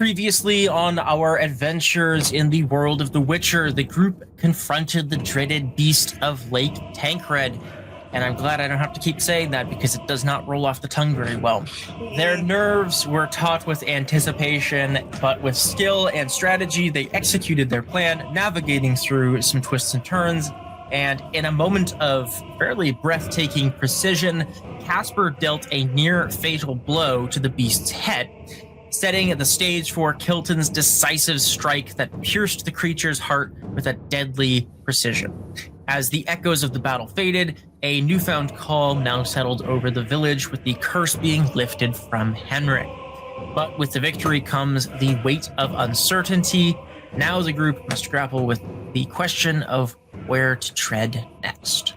Previously on our adventures in the world of The Witcher, the group confronted the dreaded Beast of Lake Tankred. And I'm glad I don't have to keep saying that because it does not roll off the tongue very well. Their nerves were taut with anticipation, but with skill and strategy, they executed their plan, navigating through some twists and turns. And in a moment of fairly breathtaking precision, Kaspar dealt a near-fatal blow to the beast's head, setting the stage for Kilton's decisive strike that pierced the creature's heart with a deadly precision. As the echoes of the battle faded, a newfound calm now settled over the village, with the curse being lifted from Henrik. But with the victory comes the weight of uncertainty. Now the group must grapple with the question of where to tread next.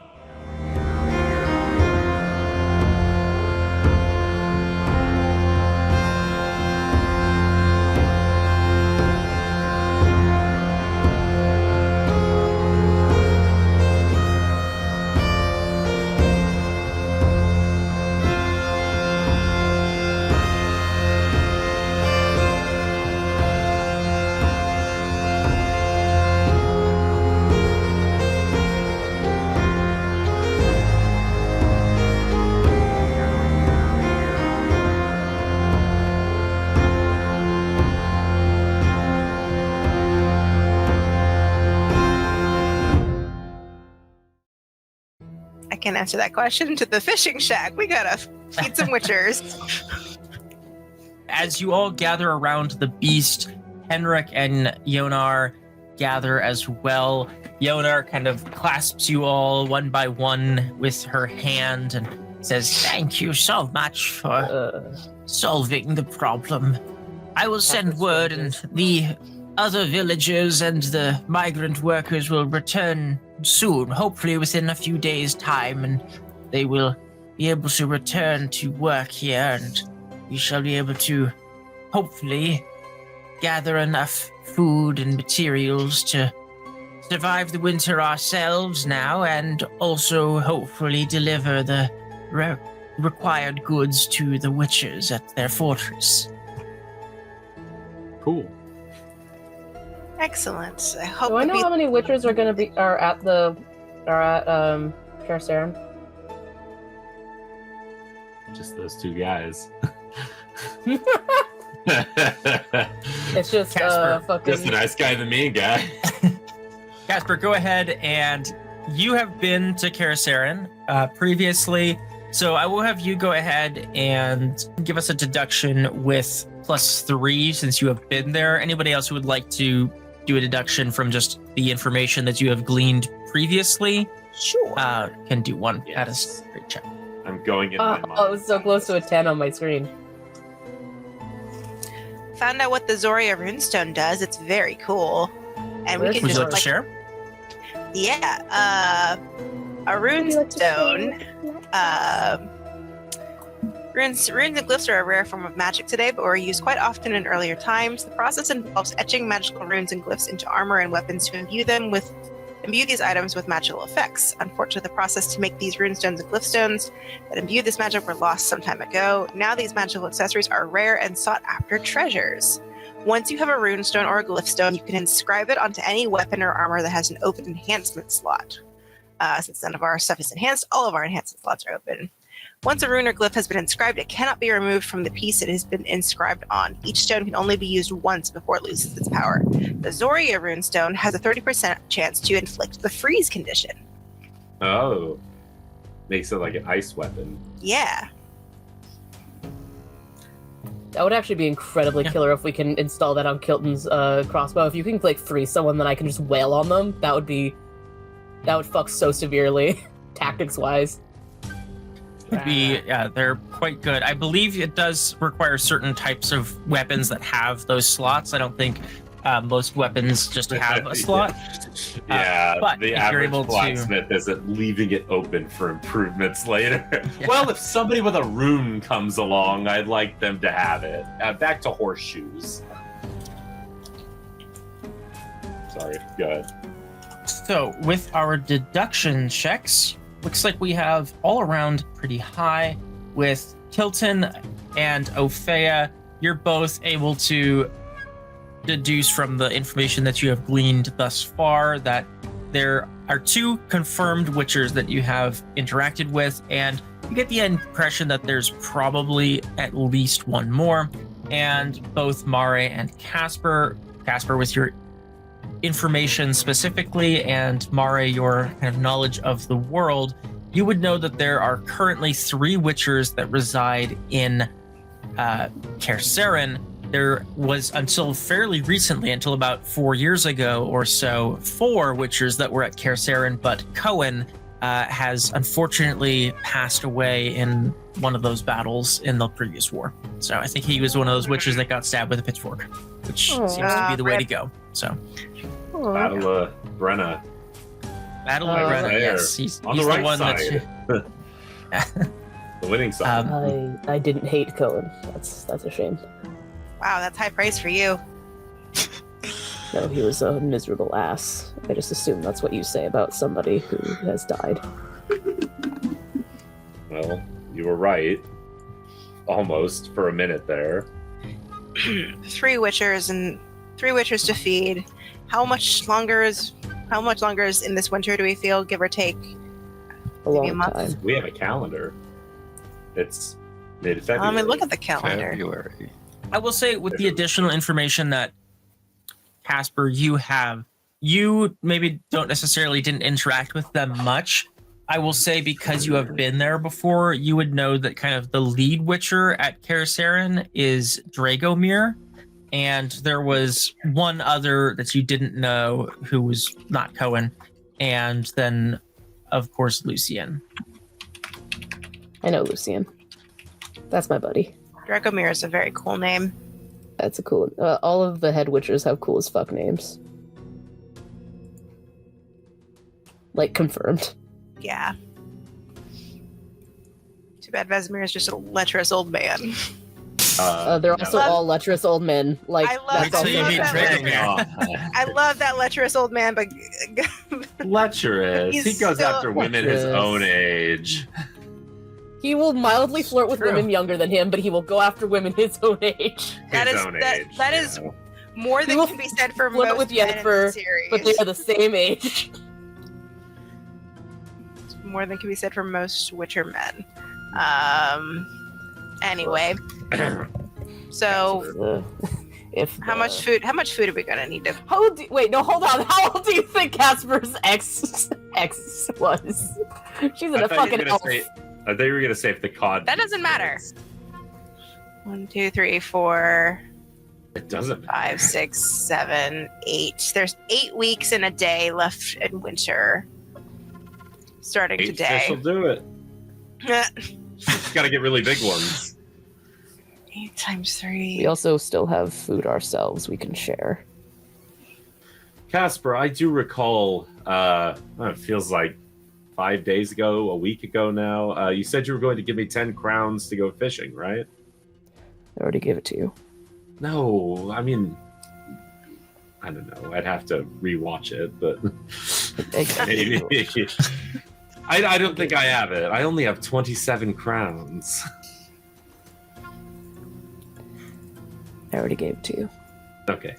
Can answer that question to the fishing shack. We gotta feed some witchers. As you all gather around the beast, Henrik and Yonar gather as well. Yonar kind of clasps you all one by one with her hand and says, "Thank you so much for solving the problem. I will send word, and the other villagers and the migrant workers will return soon, hopefully within a few days' time, and they will be able to return to work here, and we shall be able to hopefully gather enough food and materials to survive the winter ourselves now, and also hopefully deliver the required goods to the witchers at their fortress." Cool. Excellent. I hope. Do I know how many witchers are at Kaspar? Just those two guys. It's just Kaspar. fucking. Just a nice guy, the mean guy. Kaspar, go ahead, and you have been to Kaspar previously, so I will have you go ahead and give us a deduction with +3 since you have been there. Anybody else who would like to do a deduction from just the information that you have gleaned previously? Sure. Can do one at a straight check. I'm going in. Oh, it was so close to a 10 on my screen. Found out what the Zoria runestone does. It's very cool. And we Would can Would you just like to share? Yeah. A runestone. Runes and glyphs are a rare form of magic today, but were used quite often in earlier times. The process involves etching magical runes and glyphs into armor and weapons to imbue these items with magical effects. Unfortunately, the process to make these runestones and glyphstones that imbue this magic were lost some time ago. Now these magical accessories are rare and sought after treasures. Once you have a runestone or a glyphstone, you can inscribe it onto any weapon or armor that has an open enhancement slot. Since none of our stuff is enhanced, all of our enhancement slots are open. Once a rune or glyph has been inscribed, it cannot be removed from the piece it has been inscribed on. Each stone can only be used once before it loses its power. The Zoria runestone has a 30% chance to inflict the freeze condition. Oh. Makes it like an ice weapon. Yeah. That would actually be incredibly killer if we can install that on Kilton's crossbow. If you can freeze someone, then I can just wail on them. That would fuck so severely, tactics-wise. They're quite good. I believe it does require certain types of weapons that have those slots. I don't think most weapons just have a slot. But the if you're average able blacksmith isn't leaving it open for improvements later. Well, if somebody with a rune comes along, I'd like them to have it. Back to horseshoes. Sorry, go ahead. So, with our deduction checks, looks like we have all around pretty high. With Kilton and Opheia, you're both able to deduce from the information that you have gleaned thus far that there are 2 confirmed witchers that you have interacted with, and you get the impression that there's probably at least 1 more. And both Mareigh and Kaspar, with your information specifically, and Mareigh, your kind of knowledge of the world, you would know that there are currently 3 witchers that reside in Kaspar. There was, until fairly recently, until about 4 years ago or so, 4 witchers that were at Kaspar, but Cohen has unfortunately passed away in one of those battles in the previous war. So I think he was one of those witchers that got stabbed with a pitchfork, which seems to be the way to go. So Battle of Brenna. Battle of Brenna, yes. He's on the the right one side. The winning side. I didn't hate Cohen. That's a shame. Wow, that's high praise for you. No, he was a miserable ass. I just assume that's what you say about somebody who has died. Well, you were right. Almost for a minute there. 3 witchers and 3 witchers to feed. How much longer is in this winter, do we feel, give or take? A Maybe long month? time. We have a calendar. It's mid-February. I mean, look at the calendar. February. I will say, with the additional information that Kaspar, you have, you maybe didn't interact with them much. I will say, because you have been there before, you would know that kind of the lead witcher at Kaspar is Dragomir, and there was 1 other that you didn't know who was not Cohen, and then, of course, Lucien. I know Lucien. That's my buddy. Dragomir is a very cool name. That's a cool. All of the head witchers have cool as fuck names. Like, confirmed. Yeah. Too bad Vesemir is just a lecherous old man. They're also all lecherous old men. Like, I love- that's Wait till also you meet confirmed. Dragomir. I love that lecherous old man, but Lecherous. He's He goes still after women his lecherous. own age. He will mildly flirt with True. women younger than him, but he will go after women his own age. That His is- own that- age, that is- yeah. more He than will can be said for flirt most with men in Yennefer, the series. But they are the same age. More than can be said for most Witcher men. Anyway, so If how much food are we gonna need to? How old? Wait, no, hold on. How old do you think Casper's ex was? She's in I a thought you fucking were gonna elf. say. I thought you were gonna say if the cod. That doesn't matter. 1, 2, 3, 4, It doesn't matter. 5, 6, 7, 8. There's 8 weeks and a day left in winter. Starting 8 today. fish will do it. 8 Got to get really big ones. times 3. We also still have food ourselves we can share. Kaspar, I do recall. It feels like 5 days ago, a week ago now. You said you were going to give me 10 crowns to go fishing, right? I already gave it to you. No, I mean, I don't know. I'd have to rewatch it, but maybe. I don't think I have it. I only have 27 crowns. I already gave it to you. Okay.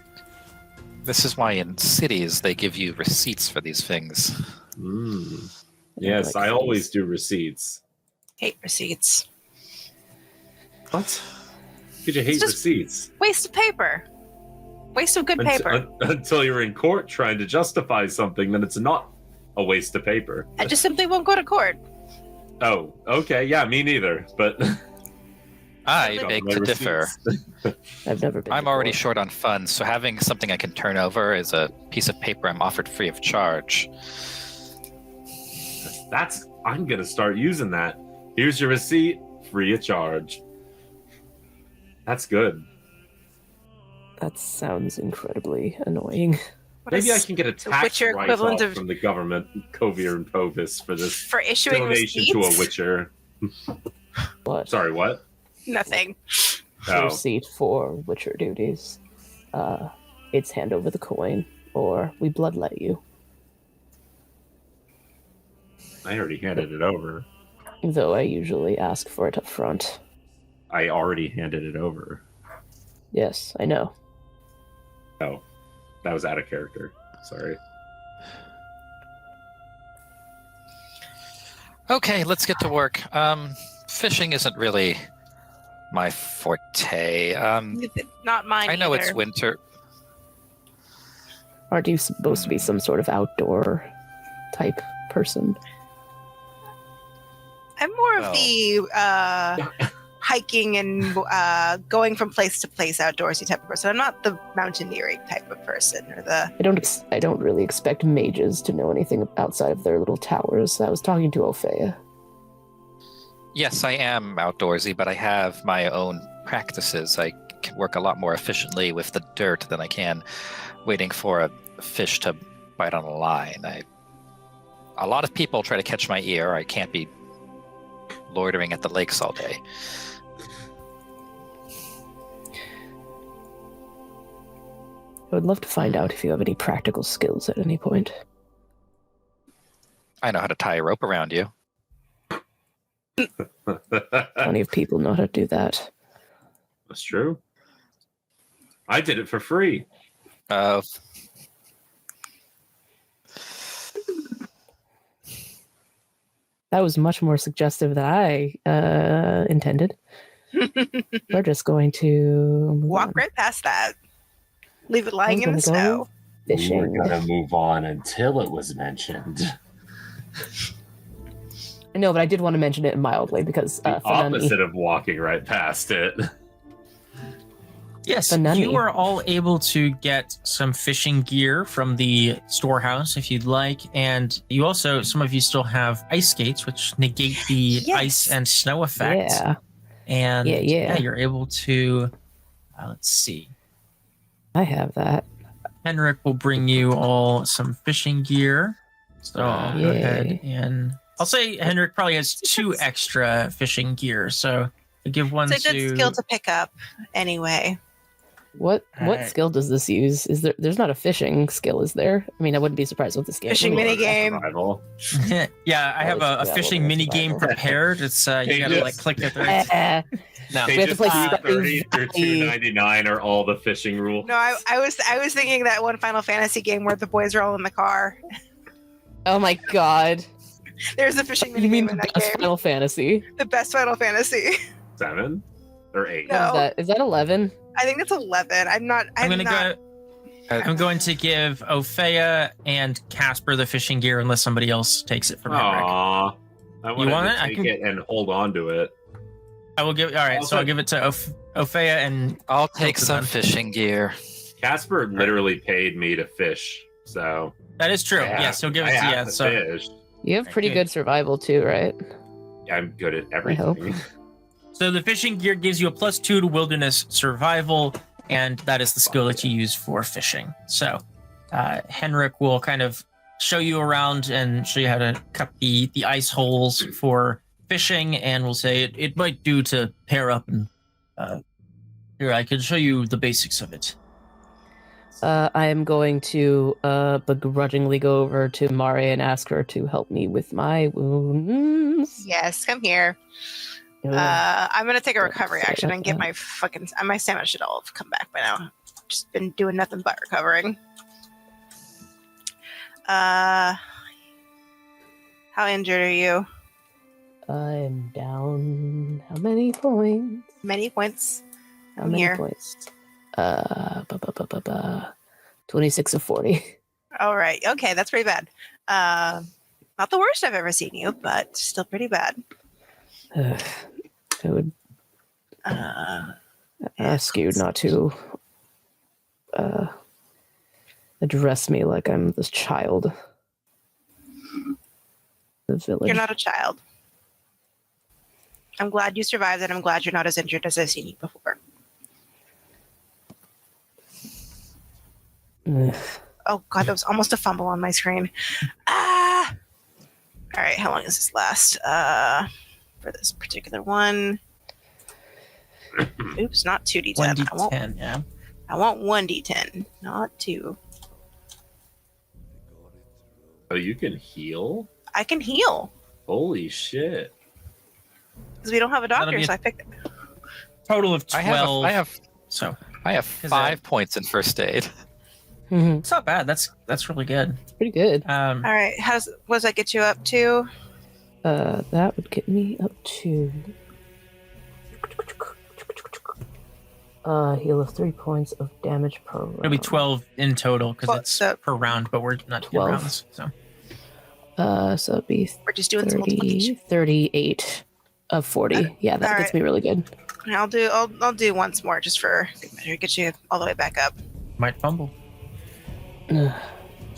This is why in cities they give you receipts for these things. Yes, I always do receipts. Hate receipts. What? Did you hate just- receipts? Waste of paper. Waste of good paper. Until you're in court trying to justify something, then it's not a waste of paper. I just simply won't go to court. Oh, okay. Yeah, me neither. But I Got beg my to differ. receipts. I've never been. I'm to already court. short on funds, so having something I can turn over is a piece of paper I'm offered free of charge. I'm gonna start using that. Here's your receipt, free of charge. That's good. That sounds incredibly annoying. What Maybe is- I can get a tax Witcher equivalent write-off of- from the government, Kovir and Povis, for this for issuing donation receipts? to a Witcher. What? Sorry, what? Nothing. Oh, Receipt for Witcher duties. It's hand over the coin, or we bloodlet you. I already handed it over. Though I usually ask for it up front. I already handed it over. Yes, I know. Oh, that was out of character. Sorry. Okay, let's get to work. Fishing isn't really my forte. Not mine. I know either. it's winter. Aren't you supposed to be some sort of outdoor type person? I'm more of Well. the hiking and going from place to place outdoorsy type of person. I'm not the mountaineering type of person or the. I don't really expect mages to know anything outside of their little towers. I was talking to Opheia. Yes, I am outdoorsy, but I have my own practices. I can work a lot more efficiently with the dirt than I can waiting for a fish to bite on a line. A lot of people try to catch my ear. I can't be loitering at the lakes all day. I would love to find out if you have any practical skills at any point. I know how to tie a rope around you. Plenty of people know how to do that. That's true. I did it for free. That was much more suggestive than I intended. We're just going to move Walk on. right past that. Leave it lying I'm in the gonna snow. go fishing. We're gonna move on until it was mentioned. I know, but I did want to mention it mildly because The opposite of walking right past it. Yes, Banani. you are all able to get some fishing gear from the storehouse if you'd like, and you also, some of you still have ice skates, which negate the Yes. ice and snow effect. Yeah, And Yeah. you're able to. Let's see. I have that. Henrik will bring you all some fishing gear. So I'll go Yay. ahead and I'll say Henrik probably has 2 extra fishing gear. So I'll give one It's a good to. skill to pick up anyway. What Alright. skill does this use? Is there's not a fishing skill, is there? I mean, I wouldn't be surprised with this game. Fishing mini game. Survival. Yeah, I have That a was fishing survival, mini game survival. prepared. It's you gotta like click it. There. No. We have to play Pages Stardew 230 through Valley. 299 are all the fishing rules. No, I was thinking that one Final Fantasy game where the boys are all in the car. Oh my god. There's a fishing mini You mean game the in that best game. Final Fantasy? The best Final Fantasy. 7 or 8. No. Is that 11? I think it's 11. I'm going to give Opheia and Kaspar the fishing gear unless somebody else takes it from Henrik. Aww. I wanted want to it? I take can- it and hold on to it. I will give. All right, so I'll give it to Opheia and I'll take Hilton some then. fishing gear. Casper literally paid me to fish, so That is true. Yes, he'll give it I to have you. to So fish. You have pretty Okay. good survival too, right? I'm good at hope. everything. So the fishing gear gives you a +2 to wilderness survival, and that is the skill that you use for fishing. So Henrik will kind of show you around and show you how to cut the ice holes for fishing, and we'll say it might do to pair up. And here, I can show you the basics of it. I am going to begrudgingly go over to Mareigh and ask her to help me with my wounds. Yes, come here. I'm gonna take a recovery Sorry action about and get that. my stamina should all have come back by now. Just been doing nothing but recovering. How injured are you? I'm down. How many points? Many points. How I'm many here. points? 26 of 40. All right. Okay, that's pretty bad. Not the worst I've ever seen you, but still pretty bad. I would ask you not to address me like I'm this child. The village. You're not a child. I'm glad you survived, and I'm glad you're not as injured as I've seen you before. Ugh. Oh god, that was almost a fumble on my screen. Ah! All right, how long does this last? For this particular one. Oops, not 2d10. 1d10, yeah. I want 1d10, not 2. Oh, you can heal? I can heal Holy shit. because we don't have a That'll doctor, be so I picked it. Total of 12. I have So 5 Is points in first aid. It's not bad. That's really good. It's pretty good. All right. What does that get you up to? That would get me up to heal of 3 points of damage per round. It'll be 12 in total because Well, it's so- per round, but we're not 12. 12 rounds. So So it'd be We're just doing some multiplication. 38 of 40. Yeah, that gets me really good. I'll do once more just for good measure. Get you all the way back up. might fumble. Is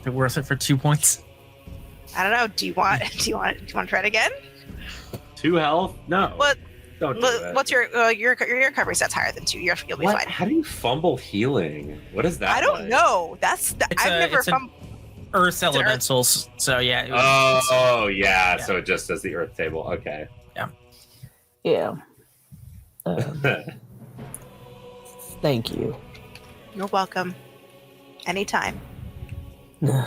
it worth it for 2 points? I don't know. Do you want to try it again? 2 health? No. What? Don't do that. What's your recovery stats higher than 2? You'll be What? fine. How do you fumble healing? What is that? I don't like? know. I've never it's an fumbled. Earth elementals. So yeah. Oh, yeah. Yeah. So it just does the earth table. Okay. Yeah. Thank you. You're welcome. Anytime. I'm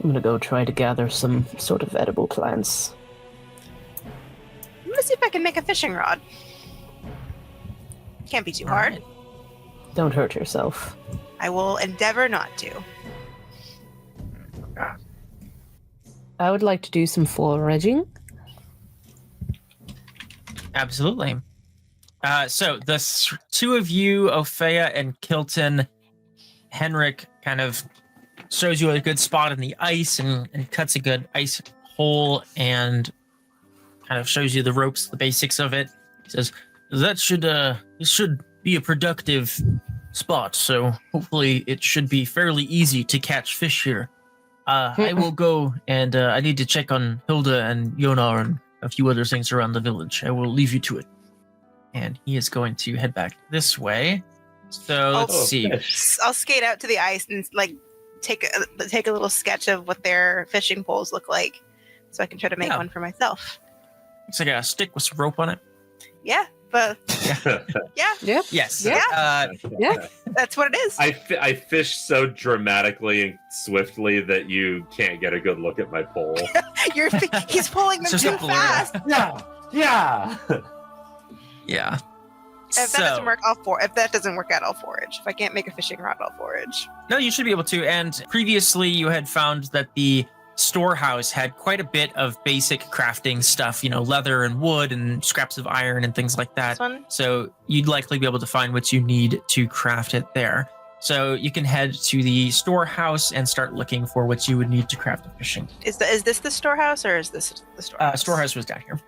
gonna go try to gather some sort of edible plants. I'm gonna see if I can make a fishing rod. Can't be too hard. Alright. Don't hurt yourself. I will endeavor not to. I would like to do some foraging. Absolutely. So the two of you, Opheia and Kilton, Henrik kind of shows you a good spot in the ice and cuts a good ice hole and kind of shows you the ropes, the basics of it. He says, this should be a productive spot, so hopefully it should be fairly easy to catch fish here. I will go and I need to check on Hilda and Yonar and a few other things around the village. I will leave you to it. And he is going to head back this way. So let's see. I'll skate out to the ice and take a little sketch of what their fishing poles look like, so I can try to make one for myself. Looks like a stick with some rope on it. Yeah, but yeah, Yep. Yes. Yeah. Yeah. that's what it is. I fish so dramatically and swiftly that you can't get a good look at my pole. He's pulling them It's just too a blur. fast. Yeah. Yeah. If that doesn't work, if that doesn't work out, I'll forage. If I can't make a fishing rod, I'll forage. No, you should be able to. And previously you had found that the storehouse had quite a bit of basic crafting stuff, leather and wood and scraps of iron and things like that. This one? So you'd likely be able to find what you need to craft it there. So you can head to the storehouse and start looking for what you would need to craft a fishing. Is this the storehouse or is this the storehouse? Storehouse was down here.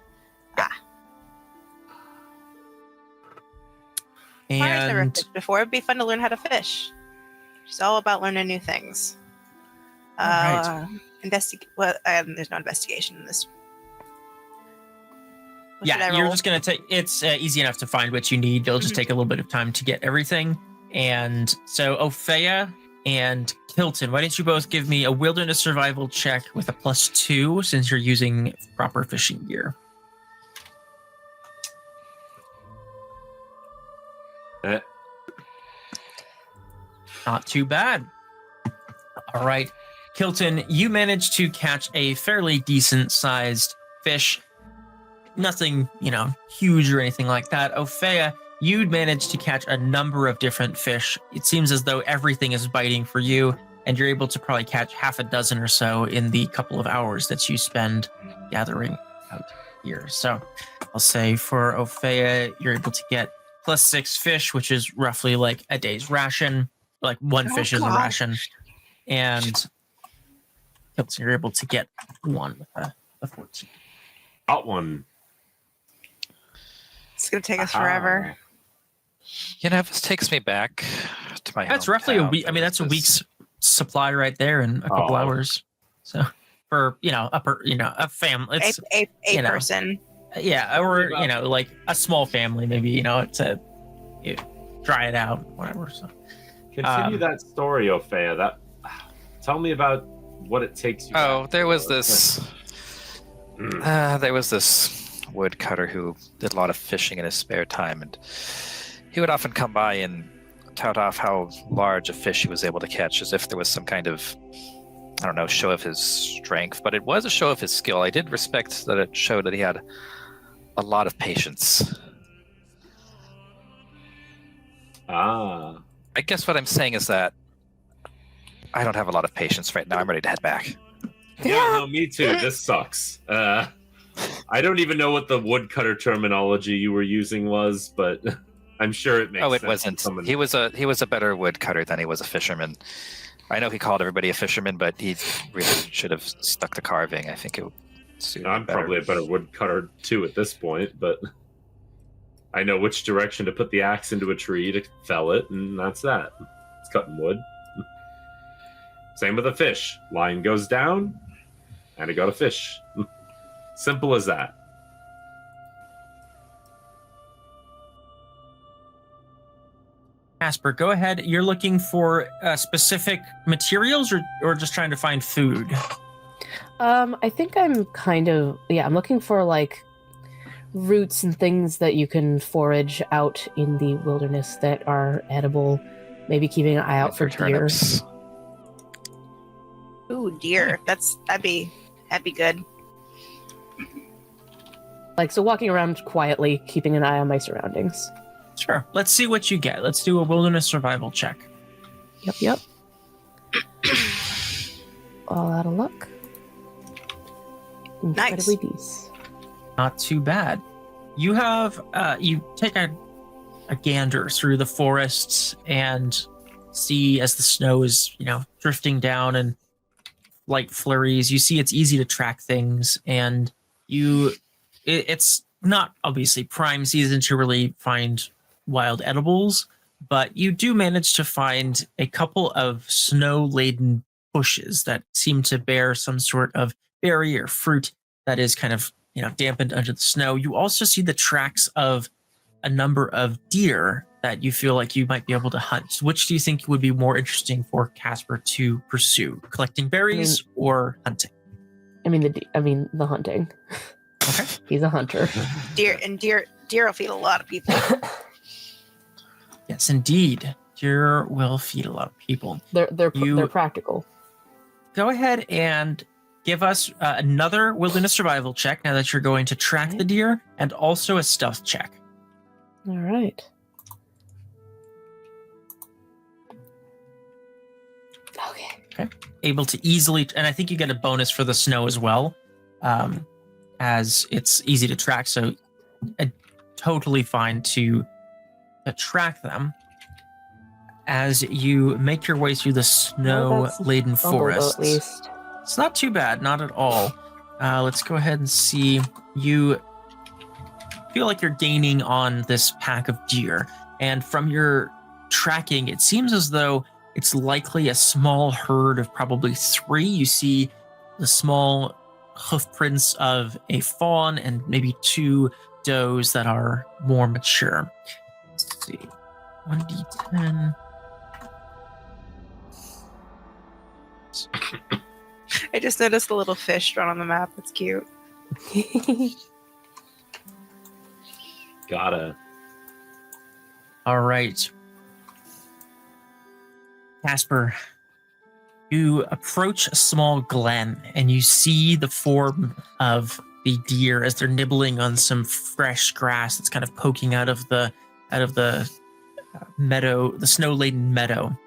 Mareigh's never And fished before. It'd be fun to learn how to fish. She's all about learning new things. Alright. There's no investigation in this. What should I you're roll? just gonna take. It's easy enough to find what you need. It'll just Mhm. take a little bit of time to get everything. And so Opheia and Kilton, why don't you both give me a wilderness survival check with a +2 since you're using proper fishing gear? Not too bad. All right. Kilton, you managed to catch a fairly decent sized fish. Nothing, huge or anything like that. Opheia, you'd managed to catch a number of different fish. It seems as though everything is biting for you, and you're able to probably catch half a dozen or so in the couple of hours that you spend gathering out here. So I'll say for Opheia, you're able to get +6 fish, which is roughly like a day's ration. Like one fish is a God. ration. And you're able to get one with a 14. Got one. It's gonna take us forever. This takes me back to my. That's roughly a hometown. week. I mean, that's a week's supply right there in a couple hours. So for a family, it's A person. or like a small family, maybe to dry it out, whatever. So Continue that story, Opheia. Tell me about what it takes you. Oh, back. there was this. There was this woodcutter who did a lot of fishing in his spare time, and he would often come by and tout off how large a fish he was able to catch, as if there was some kind of, show of his strength. But it was a show of his skill. I did respect that it showed that he had a lot of patience. Ah. I guess what I'm saying is that I don't have a lot of patience right now. I'm ready to head back. Yeah, no, me too. This sucks. I don't even know what the woodcutter terminology you were using was, but I'm sure it makes sense. Oh, it wasn't. Someone... He was a better woodcutter than he was a fisherman. I know he called everybody a fisherman, but he really should have stuck to carving. I think it would suit I'm him better. probably a better woodcutter too at this point, but I know which direction to put the axe into a tree to fell it, and that's that. It's cutting wood. Same with a fish. Line goes down, and it got a fish. Simple as that. Kaspar, go ahead. You're looking for specific materials or just trying to find food? I think I'm I'm looking for like roots and things that you can forage out in the wilderness that are edible. Maybe keeping an eye out for deer. turnips. Ooh, deer. That'd be good. Like, so walking around quietly, keeping an eye on my surroundings. Sure. Let's see what you get. Let's do a wilderness survival check. Yep. All out of luck. Incredibly decent. Not too bad. You have you take a gander through the forests and see as the snow is, drifting down and light flurries, you see it's easy to track things, and it's not obviously prime season to really find wild edibles, but you do manage to find a couple of snow-laden bushes that seem to bear some sort of berry or fruit that is kind of, dampened under the snow. You also see the tracks of a number of deer that you feel like you might be able to hunt. Which do you think would be more interesting for Kaspar to pursue? Collecting berries or hunting? The hunting. Okay. He's a hunter. Deer will feed a lot of people. Yes, indeed. Deer will feed a lot of people. They're practical. Go ahead and give us another wilderness survival check now that you're going to track the deer, and also a stealth check. All right. Okay. Able to easily, and I think you get a bonus for the snow as well, as it's easy to track. So, totally fine to track them as you make your way through the snow-laden forest. At least. It's not too bad, not at all. Let's go ahead and see. You feel like you're gaining on this pack of deer, and from your tracking, it seems as though it's likely a small herd of probably 3. You see the small hoof prints of a fawn and maybe 2 does that are more mature. Let's see. 1d10. I just noticed a little fish drawn on the map. It's cute. Gotta. All right. Kaspar, you approach a small glen and you see the form of the deer as they're nibbling on some fresh grass that's kind of poking out of the meadow, the snow-laden meadow.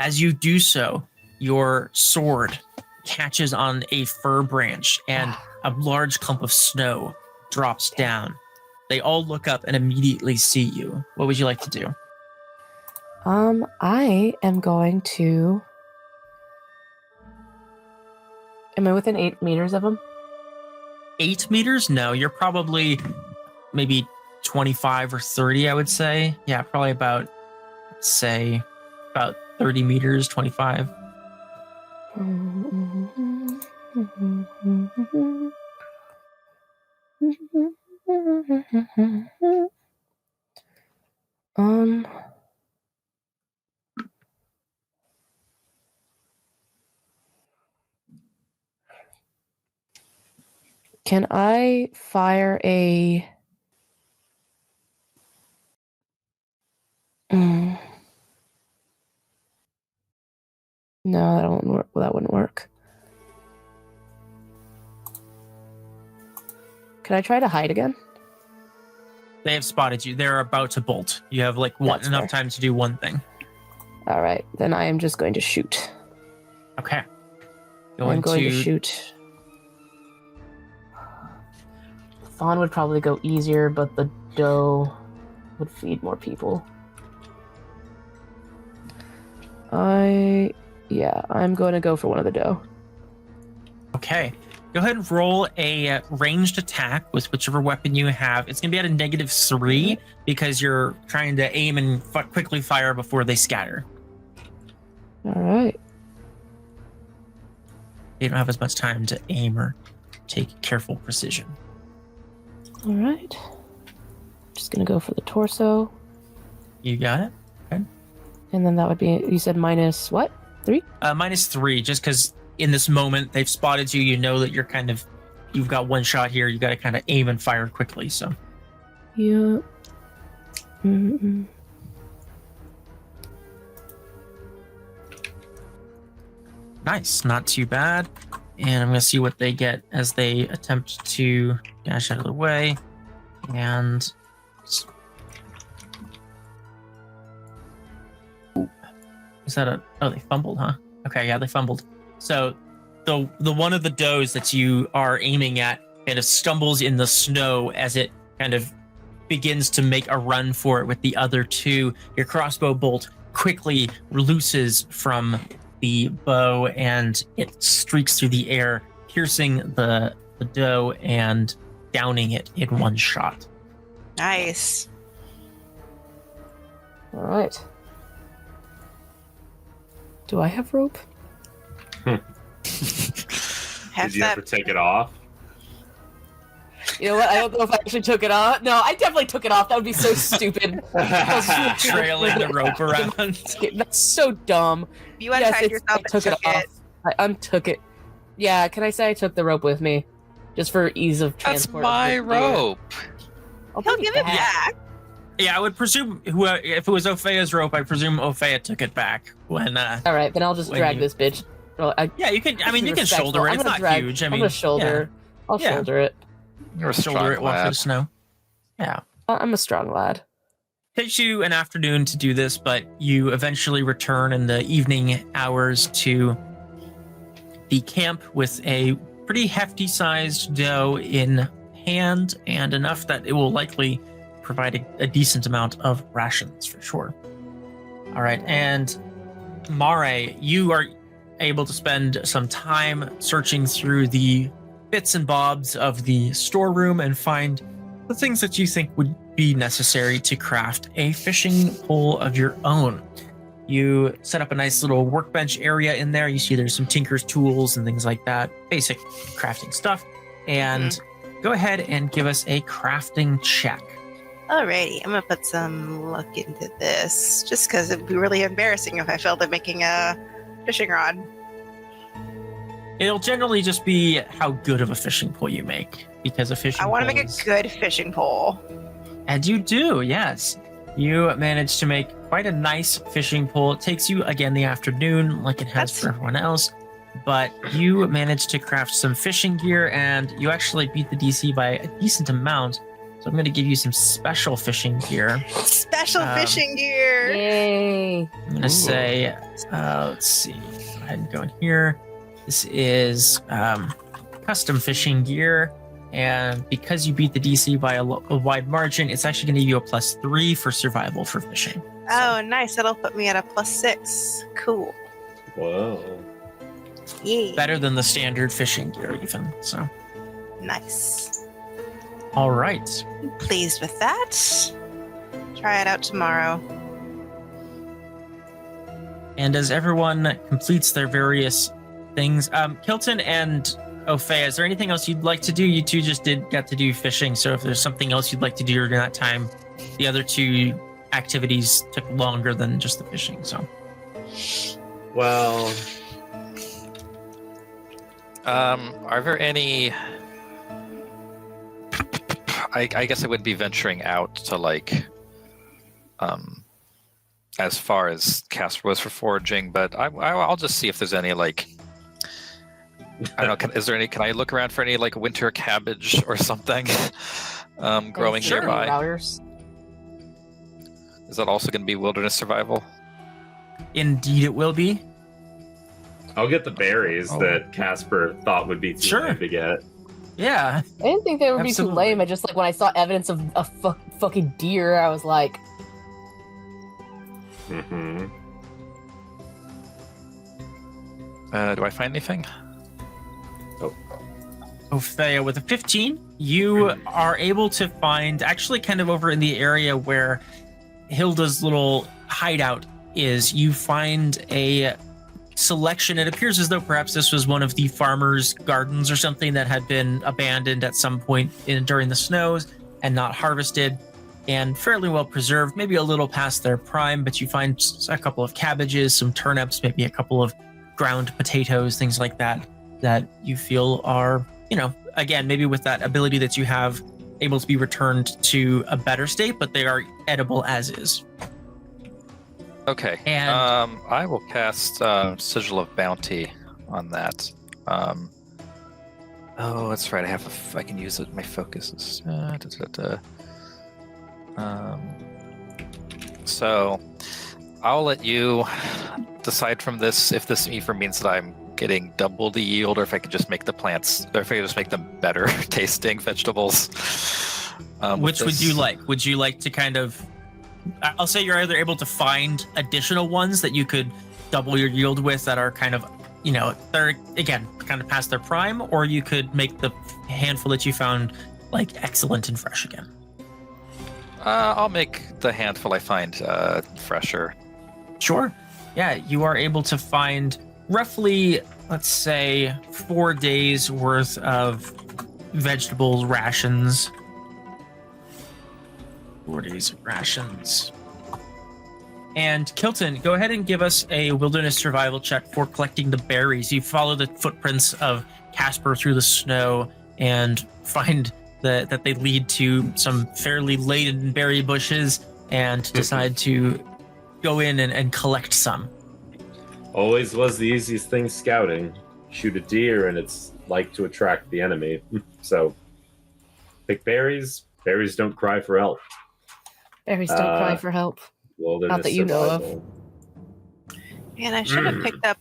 As you do so, your sword catches on a fir branch and a large clump of snow drops down. They all look up and immediately see you. What would you like to do? I am going to... Am I within 8 meters of him? 8 meters? No, you're probably maybe 25 or 30, I would say. Yeah, probably about 30 meters, 25. Can I fire a... No, that wouldn't work. Can I try to hide again? They have spotted you. They're about to bolt. You have like That's enough fair. time to do one thing. All right, then I am just going to shoot. Okay. I'm going to shoot. Fawn would probably go easier, but the doe would feed more people. I'm going to go for one of the doe. Okay. Go ahead and roll a ranged attack with whichever weapon you have. It's going to be at a -3 because you're trying to aim and quickly fire before they scatter. All right. You don't have as much time to aim or take careful precision. All right. Just going to go for the torso. You got it? And then that would be, you said minus what? 3? -3, just because in this moment they've spotted you. You know that you've got one shot here. You got to kind of aim and fire quickly. So Yeah. Mm-mm. nice, not too bad. And I'm gonna see what they get as they attempt to dash out of the way. And is that oh, they fumbled, huh? Okay, yeah, they fumbled. So the one of the does that you are aiming at kind of stumbles in the snow as it kind of begins to make a run for it with the other two. Your crossbow bolt quickly looses from the bow and it streaks through the air, piercing the doe and downing it in one shot. Nice. All right. Do I have rope? Have Did you ever take it off? You know what? I don't know if I actually took it off. No, I definitely took it off. That would be so stupid. Trailing the rope around. That's so dumb. You untied yourself I and took it off. I untook it. Yeah, can I say I took the rope with me? Just for ease of That's transport. my rope. I'll He'll bring give it back. Yeah, I would presume if it was Opheia's rope, I presume Opheia took it back when. All right, then I'll just When drag you- this bitch. Well, Yeah, you can. I mean, you can respectful. shoulder it. I'm It's gonna not drag- huge. I I'm mean, gonna shoulder. I'll Yeah. shoulder it. You're a shoulder strong it, walk through lad. the snow. Yeah. I'm a strong lad. Takes you an afternoon to do this, but you eventually return in the evening hours to the camp with a pretty hefty sized doe in hand and enough that it will likely provide a decent amount of rations for sure. All right, and Mareigh, you are able to spend some time searching through the bits and bobs of the storeroom and find the things that you think would be necessary to craft a fishing pole of your own. You set up a nice little workbench area in there. You see there's some tinker's tools and things like that, basic crafting stuff. And go ahead and give us a crafting check. Alrighty, I'm gonna put some luck into this, just because it'd be really embarrassing if I failed at making a fishing rod. It'll generally just be how good of a fishing pole you make, because a fishing I want to pole make a good fishing pole. And you do, yes. You managed to make quite a nice fishing pole. It takes you, again, the afternoon, like it has for everyone else. But you managed to craft some fishing gear, and you actually beat the DC by a decent amount. So I'm going to give you some special fishing gear. Special fishing gear. Yay! I'm going to say, let's see. Go ahead and go in here. This is custom fishing gear. And because you beat the DC by a wide margin, it's actually going to give you a +3 for survival for fishing. Oh, nice. That'll put me at a +6. Cool. Whoa. Yeah. Better than the standard fishing gear, even. So, Nice. all right. Pleased with that. Try it out tomorrow. And as everyone completes their various things, Kilton and Opheia, is there anything else you'd like to do? You two just got to do fishing, so if there's something else you'd like to do during that time, the other two activities took longer than just the fishing. So, Well, Are there any? I guess I would be venturing out to as far as Kaspar was for foraging, but I'll just see if there's any I don't know. Is there any? Can I look around for any winter cabbage or something? growing Sure. nearby. Routers. Is that also going to be wilderness survival? Indeed, it will be. I'll get the berries Oh. that Kaspar thought would be too Sure. lame to get. Yeah. I didn't think they would be too Absolutely. lame. I just like when I saw evidence of a fucking deer, I was like, Mm-hmm. Do I find anything? Opheia, with a 15, you are able to find, actually kind of over in the area where Hilda's little hideout is, you find a selection. It appears as though perhaps this was one of the farmer's gardens or something that had been abandoned at some point during the snows and not harvested, and fairly well preserved, maybe a little past their prime, but you find a couple of cabbages, some turnips, maybe a couple of ground potatoes, things like that, that you feel are, again, maybe with that ability that you have, able to be returned to a better state, but they are edible as is. Okay. And- I will cast Sigil of Bounty on that. Oh, that's right. I can use it. My focus is. So, I'll let you decide from this if this either means that I'm getting double the yield, or if I could just make the plants, or if I could just make them better tasting vegetables. Which would you like? Would you like to kind of, I'll say you're either able to find additional ones that you could double your yield with that are kind of, they're, again, kind of past their prime, or you could make the handful that you found, like, excellent and fresh again. I'll make the handful I find fresher. Sure. Yeah, you are able to find roughly, let's say, 4 days worth of vegetable rations. 4 days of rations. And Kilton, go ahead and give us a wilderness survival check for collecting the berries. You follow the footprints of Kaspar through the snow and find that they lead to some fairly laden berry bushes and decide to go in and collect some. Always was the easiest thing scouting. Shoot a deer and it's like to attract the enemy. So, pick berries. Berries don't cry for help. berries don't cry for help. Wilderness Not that you know of. survival. Man, I should have picked up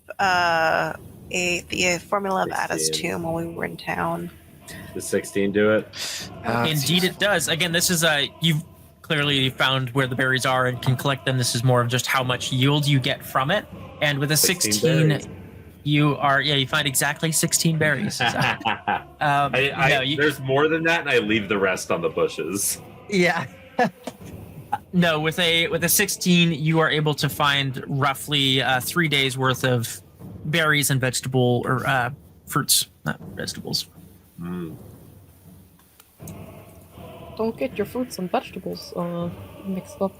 the formula of Ada's 16. tomb while we were in town. Does 16 do it? Indeed, it does. Again, this is you've clearly found where the berries are and can collect them. This is more of just how much yield you get from it. And with a 16, berries. you find exactly 16 berries. So, There's more than that, and I leave the rest on the bushes. yeah. No, with a 16, you are able to find roughly 3 days worth of berries and vegetable or fruits, not vegetables. Mm. Don't get your fruits and vegetables mixed up.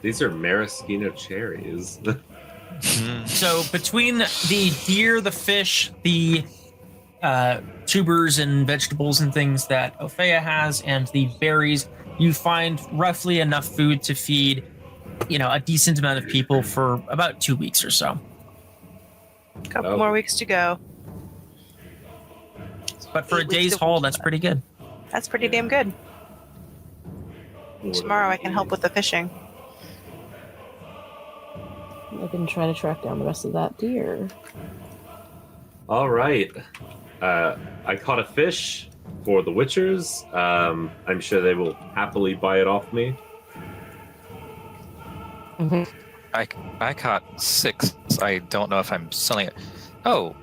These are maraschino cherries. So between the deer, the fish, the tubers and vegetables and things that Opheia has, and the berries, you find roughly enough food to feed, a decent amount of people for about 2 weeks or so. Couple more weeks to go. But for 8 a weeks day's to haul, finish that's that. pretty good. That's pretty damn good. Tomorrow I can help with the fishing. I can try to track down the rest of that deer. All right. I caught a fish for the Witchers. I'm sure they will happily buy it off me. I caught 6. I don't know if I'm selling it. Oh,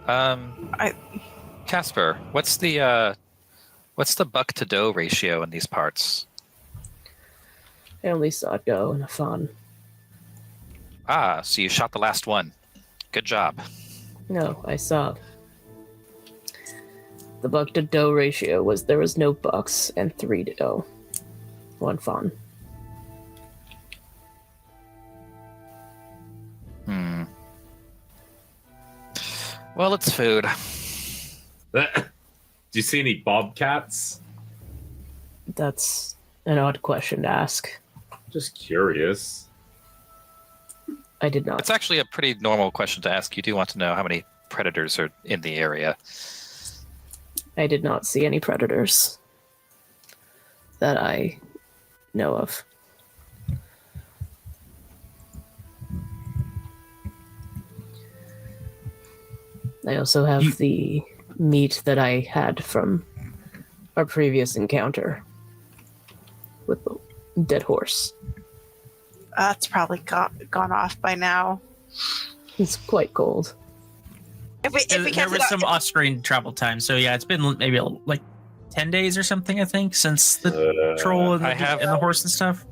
Kaspar, what's the buck to doe ratio in these parts? I only saw it go in a fawn. Ah, so you shot the last one. Good job. No, I saw. The buck to doe ratio was there was no bucks and 3 doe. 1 fawn. Well, it's food. Do you see any bobcats? That's an odd question to ask. Just curious. I did not. It's actually a pretty normal question to ask. You do want to know how many predators are in the area. I did not see any predators. that I know of. I also have the meat that I had from our previous encounter with the dead horse. It's probably gone off by now. It's quite cold. If we There can't was some off-screen travel time, so yeah, it's been maybe like 10 days or something, I think, since the troll and the horse and stuff.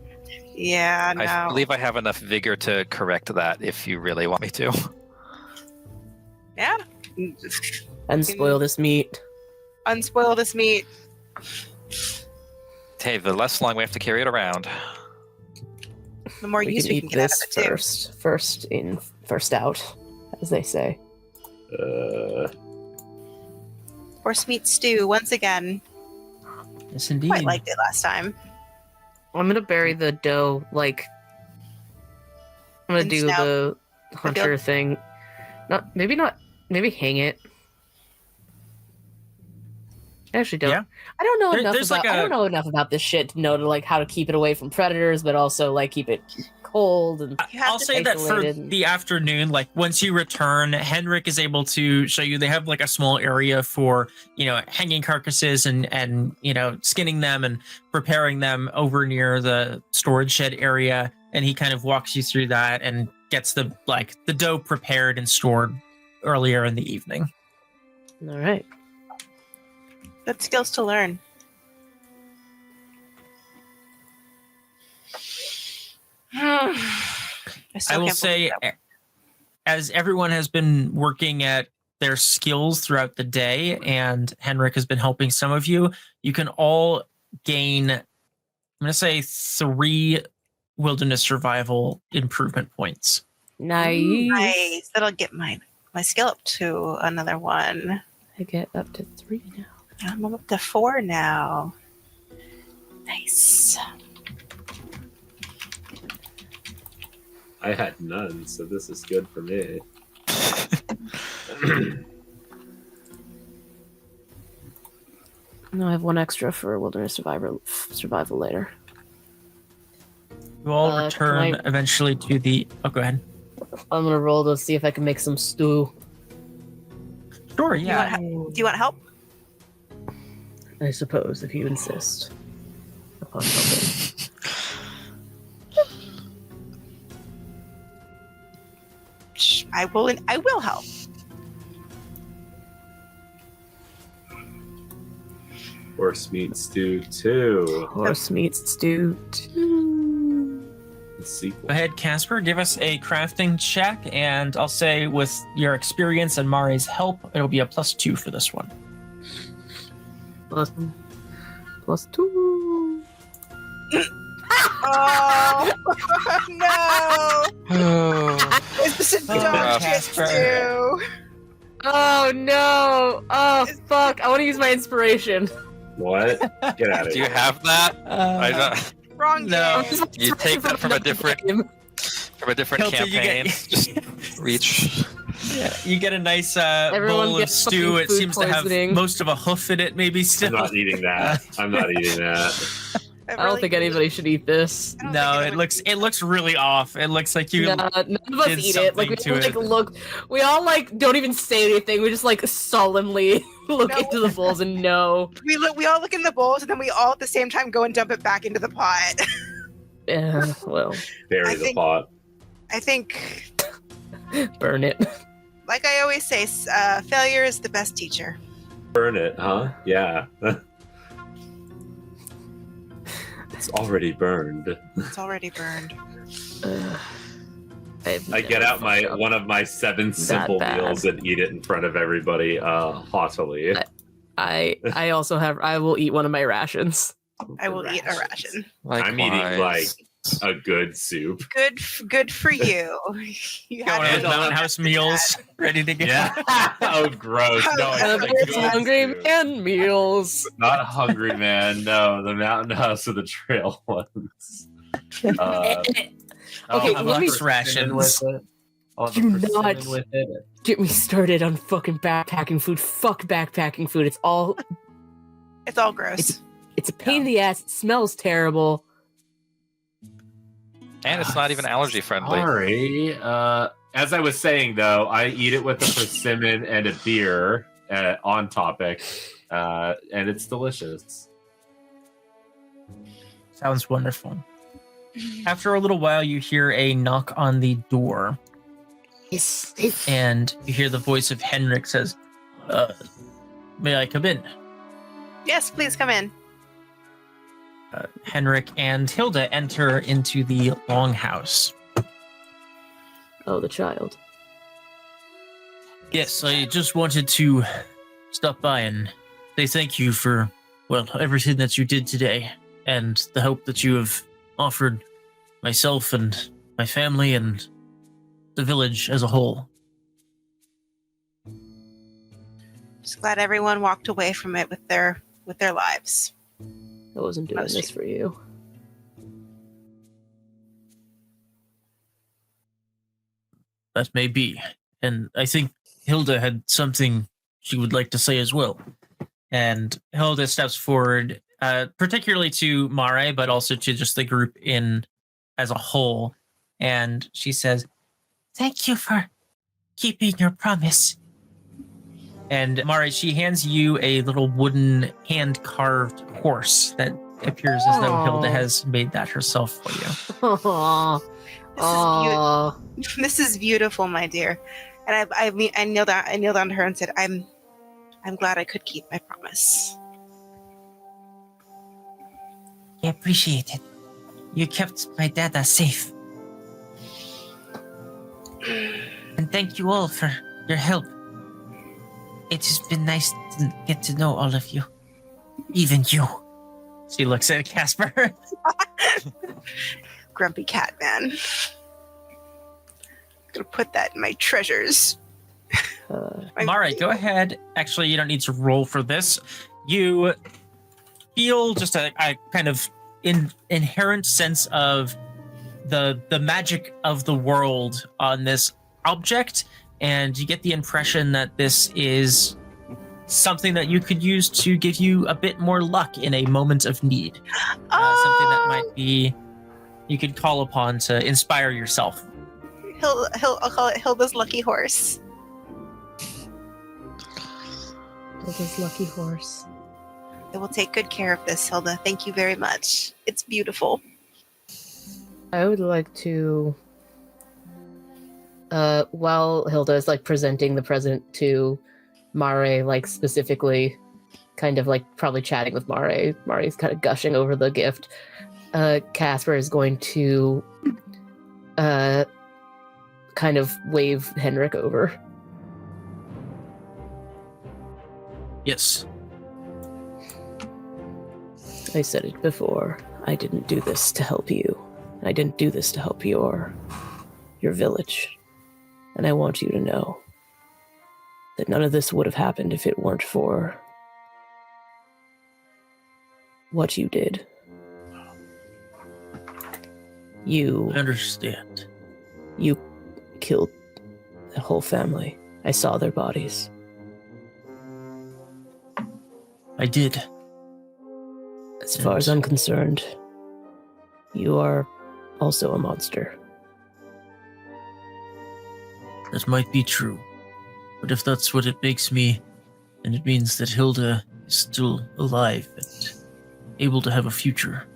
Yeah, no. I believe I have enough vigor to correct that if you really want me to. Yeah. Unspoil this meat. Unspoil this meat. Hey, the less long we have to carry it around. The more use we can get out of it too. First in, first out, as they say. Horse meat stew once again. Yes, indeed. Quite liked it last time. I'm gonna bury the dough, like I'm gonna And do snout. the hunter thing. Maybe hang it. I actually don't. Yeah. I don't know There's enough about. I don't know enough about this shit to know like how to keep it away from predators, but also like keep it cold and. You have I'll to say that for isolated. the afternoon, like once you return, Henrik is able to show you they have like a small area for, hanging carcasses and skinning them and preparing them over near the storage shed area. And he kind of walks you through that and gets the dough prepared and stored earlier in the evening. All right. Good skills to learn. I will say, as everyone has been working at their skills throughout the day, and Henrik has been helping some of you, you can all gain, I'm going to say 3 wilderness survival improvement points. Nice. That'll get my skill up to another 1. I get up to 3 now. I'm up to 4 now. Nice. I had none, so this is good for me. No, I have 1 extra for wilderness survival later. You all Can return eventually to the... Oh, go ahead. I'm gonna roll to see if I can make some stew. Sure, yeah. Do you want help? I suppose, if you insist upon helping. I will help. Horse meat stew 2. Horse meat stew 2. The sequel. Go ahead, Kaspar, give us a crafting check, and I'll say with your experience and Mareigh's help, it'll be a +2 for this one. Plus 2. Oh no! Is this a dog shit Kaspar. stew? Oh no! Oh fuck! I want to use my inspiration. What? Get out of Do you here. have that? I don't, Wrong No. game. you take that from a different Hilton, you campaign. get- Just reach. Yeah, you get a nice Everyone bowl of gets stew. fucking It food seems to poisoning. have most of a hoof in it, maybe I'm still. not eating that. I'm not eating that. I don't think anybody should eat this. No, it looks really off. It looks like you. None of us did eat it. Like we something to like it. look. We all like don't even say anything. We just like solemnly look No. into the bowls and know. We all look in the bowls and then we all at the same time go and dump it back into the pot. Yeah, well, Bury I the think- pot. I think, burn it. like I always say, failure is the best teacher. Burn it, huh? Yeah. It's already burned. It's already burned. I get out one of my 7 simple bad. meals and eat it in front of everybody haughtily. I also have. I will eat one of my rations. I will eat a ration. I'm eating like a good soup. Good for you. You Going had with to- Mountain House meals ready to go. Yeah. Oh, gross. No, it's like It's good hungry soup. man meals. Not hungry man. No, the Mountain House of the Trail ones. Okay, let me- persimmon rations. with it. I'll have a Do persimmon not- with it. Get me started on fucking backpacking food. Fuck backpacking food. It's all It's all gross. It's a pain in the ass. It smells terrible. And it's not even allergy friendly. Sorry. As I was saying, though, I eat it with a persimmon and a beer on topic, and it's delicious. Sounds wonderful. After a little while, you hear a knock on the door, and you hear the voice of Henrik says, "May I come in?" Yes, please come in. Henrik and Hilda enter into the longhouse. Oh, the child. Yes, I just wanted to stop by and say thank you for, well, everything that you did today, and the help that you have offered myself and my family and the village as a whole. Just glad everyone walked away from it with their lives. I wasn't doing this for you. That may be. And I think Hilda had something she would like to say as well. And Hilda steps forward, particularly to Mareigh, but also to just the group in as a whole. And she says, "Thank you for keeping your promise." And Mareigh, she hands you a little wooden hand-carved horse that appears as though Hilda has made that herself for you. Aww. This is beautiful, my dear. And I kneel down to her and said, I'm glad I could keep my promise. I appreciate it. You kept my dada safe. And thank you all for your help. It has been nice to get to know all of you. Even you. She looks at Kaspar. Grumpy cat man. Gonna put that in my treasures. Mareigh, go ahead. Actually, you don't need to roll for this. You feel just a kind of inherent sense of the magic of the world on this object, and you get the impression that this is something that you could use to give you a bit more luck in a moment of need. Something that might be you could call upon to inspire yourself. I'll call it Hilda's lucky horse. Hilda's lucky horse. I will take good care of this, Hilda. Thank you very much. It's beautiful. I would like to, while Hilda is like presenting the present to Mareigh, like specifically kind of like probably chatting with Mareigh. Marie's kind of gushing over the gift. Kaspar is going to kind of wave Henrik over. Yes. I said it before. I didn't do this to help you. I didn't do this to help your village. And I want you to know that none of this would have happened if it weren't for what you did. You understand. You killed the whole family. I saw their bodies. I did. As far as I'm concerned, you are also a monster. That might be true. But if that's what it makes me, and it means that Hilda is still alive and able to have a future,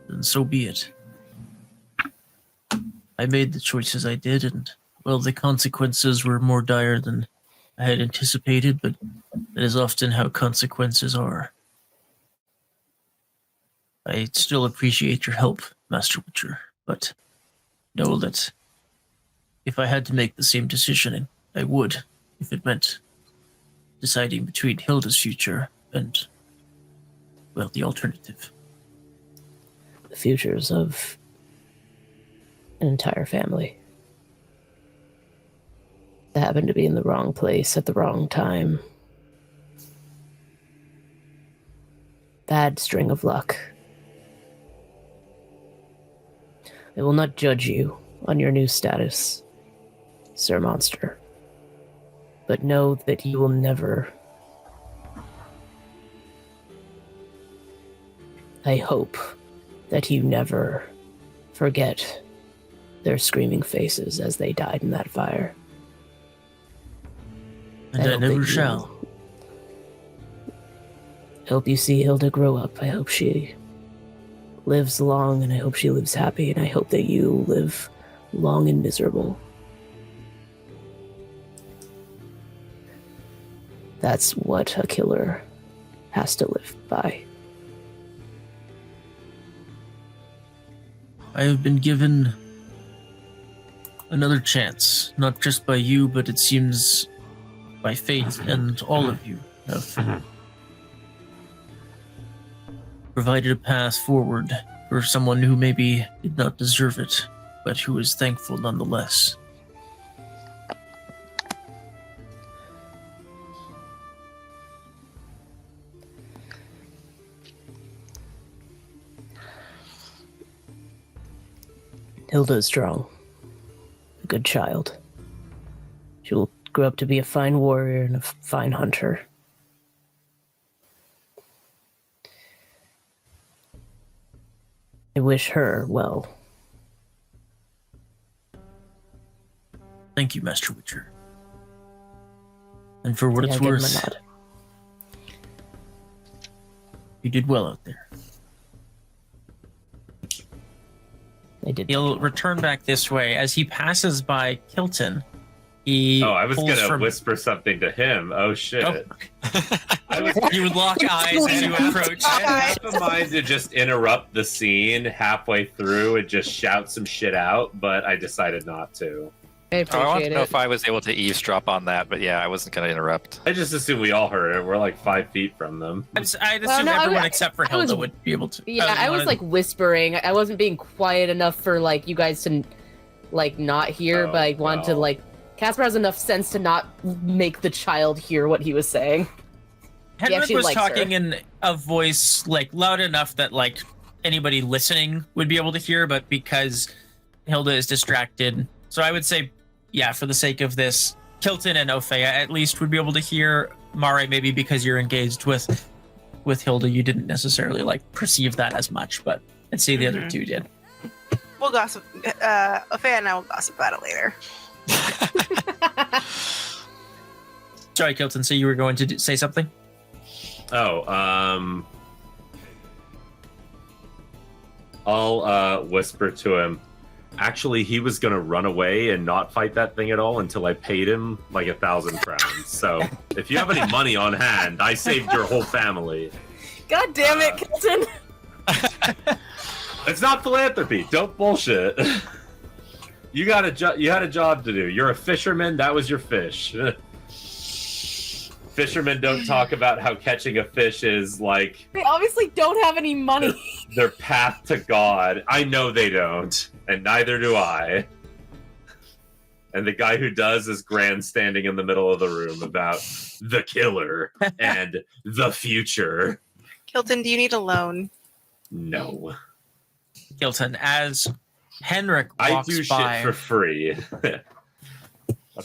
then so be it. I made the choices I did, and, well, the consequences were more dire than I had anticipated, but that is often how consequences are. I still appreciate your help, Master Witcher, but know that if I had to make the same decision, I would, if it meant deciding between Hilda's future and, well, the alternative. The futures of an entire family that happened to be in the wrong place at the wrong time. Bad string of luck. I will not judge you on your new status, Sir Monster. But know that you will never I hope that you never forget their screaming faces as they died in that fire. And I hope never that shall. I hope you see Hilda grow up. I hope she lives long, and I hope she lives happy, and I hope that you live long and miserable. That's what a killer has to live by. I have been given another chance, not just by you, but it seems by fate, and all of you have provided a path forward for someone who maybe did not deserve it, but who is thankful nonetheless. Hilda is strong. A good child. She will grow up to be a fine warrior and a fine hunter. I wish her well. Thank you, Master Witcher. And for what Yeah, it's give him a worth, nod. you did well out there. I did. He'll return back this way. As he passes by Kilton, he Oh, I was pulls gonna from... whisper something to him. Oh shit! Oh. I was You would lock eyes as you approach. I had half a mind to just interrupt the scene halfway through and just shout some shit out, but I decided not to. I I want to appreciate know it. if I was able to eavesdrop on that, but yeah, I wasn't going to interrupt. I just assumed we all heard it. We're like 5 feet from them. I'd assume Well, no, everyone except for I was- Hilda would be able to. Yeah, you I was wanted- like whispering. I wasn't being quiet enough for like you guys to like not hear, Oh, but I wanted to well. like. Kaspar has enough sense to not make the child hear what he was saying. Henrik actually was likes talking her. in a voice like loud enough that like anybody listening would be able to hear, but because Hilda is distracted, so I would say, yeah, for the sake of this, Kilton and Opheia at least would be able to hear. Mareigh, maybe because you're engaged with Hilda, you didn't necessarily like perceive that as much, but I'd say the other Mhm. two did. We'll gossip. Opheia and I will gossip about it later. Sorry, Kilton. So you were going to say something? Oh, I'll whisper to him. Actually, he was gonna run away and not fight that thing at all until I paid him like 1,000 crowns. So, if you have any money on hand, I saved your whole family. God damn it, Kilton! It's not philanthropy. Don't bullshit. You got you had a job to do. You're a fisherman. That was your fish. Fishermen don't talk about how catching a fish is like They obviously don't have any money. their path to God. I know they don't, and neither do I. And the guy who does is grandstanding in the middle of the room about the killer and the future. Kilton, do you need a loan? No. Kilton, as Henrik I walks do by, shit for free.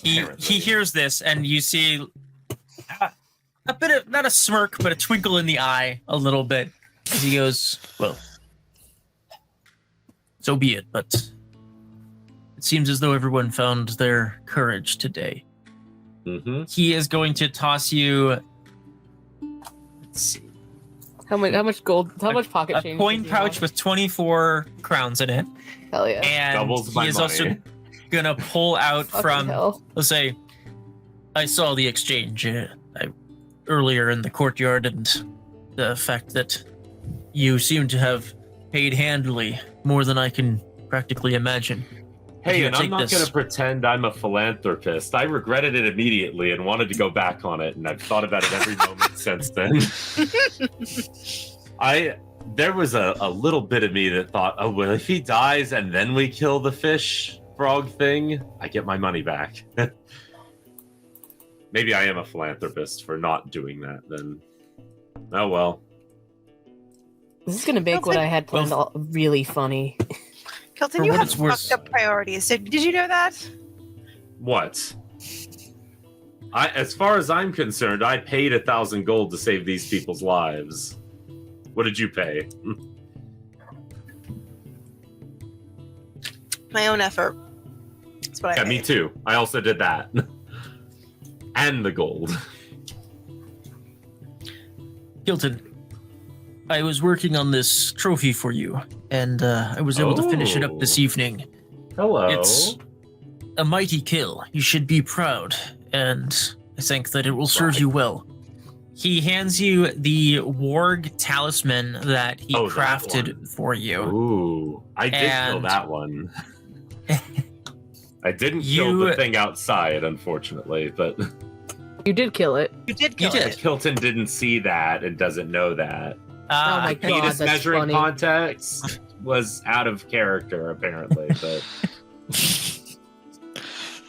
he hears this, and you see a bit of, not a smirk, but a twinkle in the eye a little bit as he goes, well, so be it, but it seems as though everyone found their courage today. Mm-hmm. He is going to toss you, let's see, How much gold? How much pocket a change? coin does he have? pouch with 24 crowns in it, Hell yeah! and Doubles he my is money. also gonna pull out Fucking from, hell. let's say, I saw the exchange earlier in the courtyard, and the fact that you seem to have paid handily more than I can practically imagine. Hey, Here, and I'm take not this. going to pretend I'm a philanthropist. I regretted it immediately and wanted to go back on it, and I've thought about it every moment since then. There was a little bit of me that thought, oh, well, if he dies and then we kill the fish frog thing, I get my money back. Maybe I am a philanthropist for not doing that then. Oh, well. This is gonna make what I had planned all really funny. Kilton, For you what have it's worth- fucked up priorities. Did you know that? What? As far as I'm concerned, I paid 1,000 gold to save these people's lives. What did you pay? My own effort. That's what I Yeah, me made. too. I also did that. And the gold. Hilton, I was working on this trophy for you, and I was able to finish it up this evening. Hello. It's a mighty kill. You should be proud, and I think that it will serve you well. He hands you the warg talisman that he Oh, that crafted one. for you. Ooh, I did kill And- that one. I didn't kill the thing outside, unfortunately, but You did kill it. You did You kill did. it. Hilton didn't see that and doesn't know that. Oh my God, Penis that's measuring funny. context was out of character, apparently, but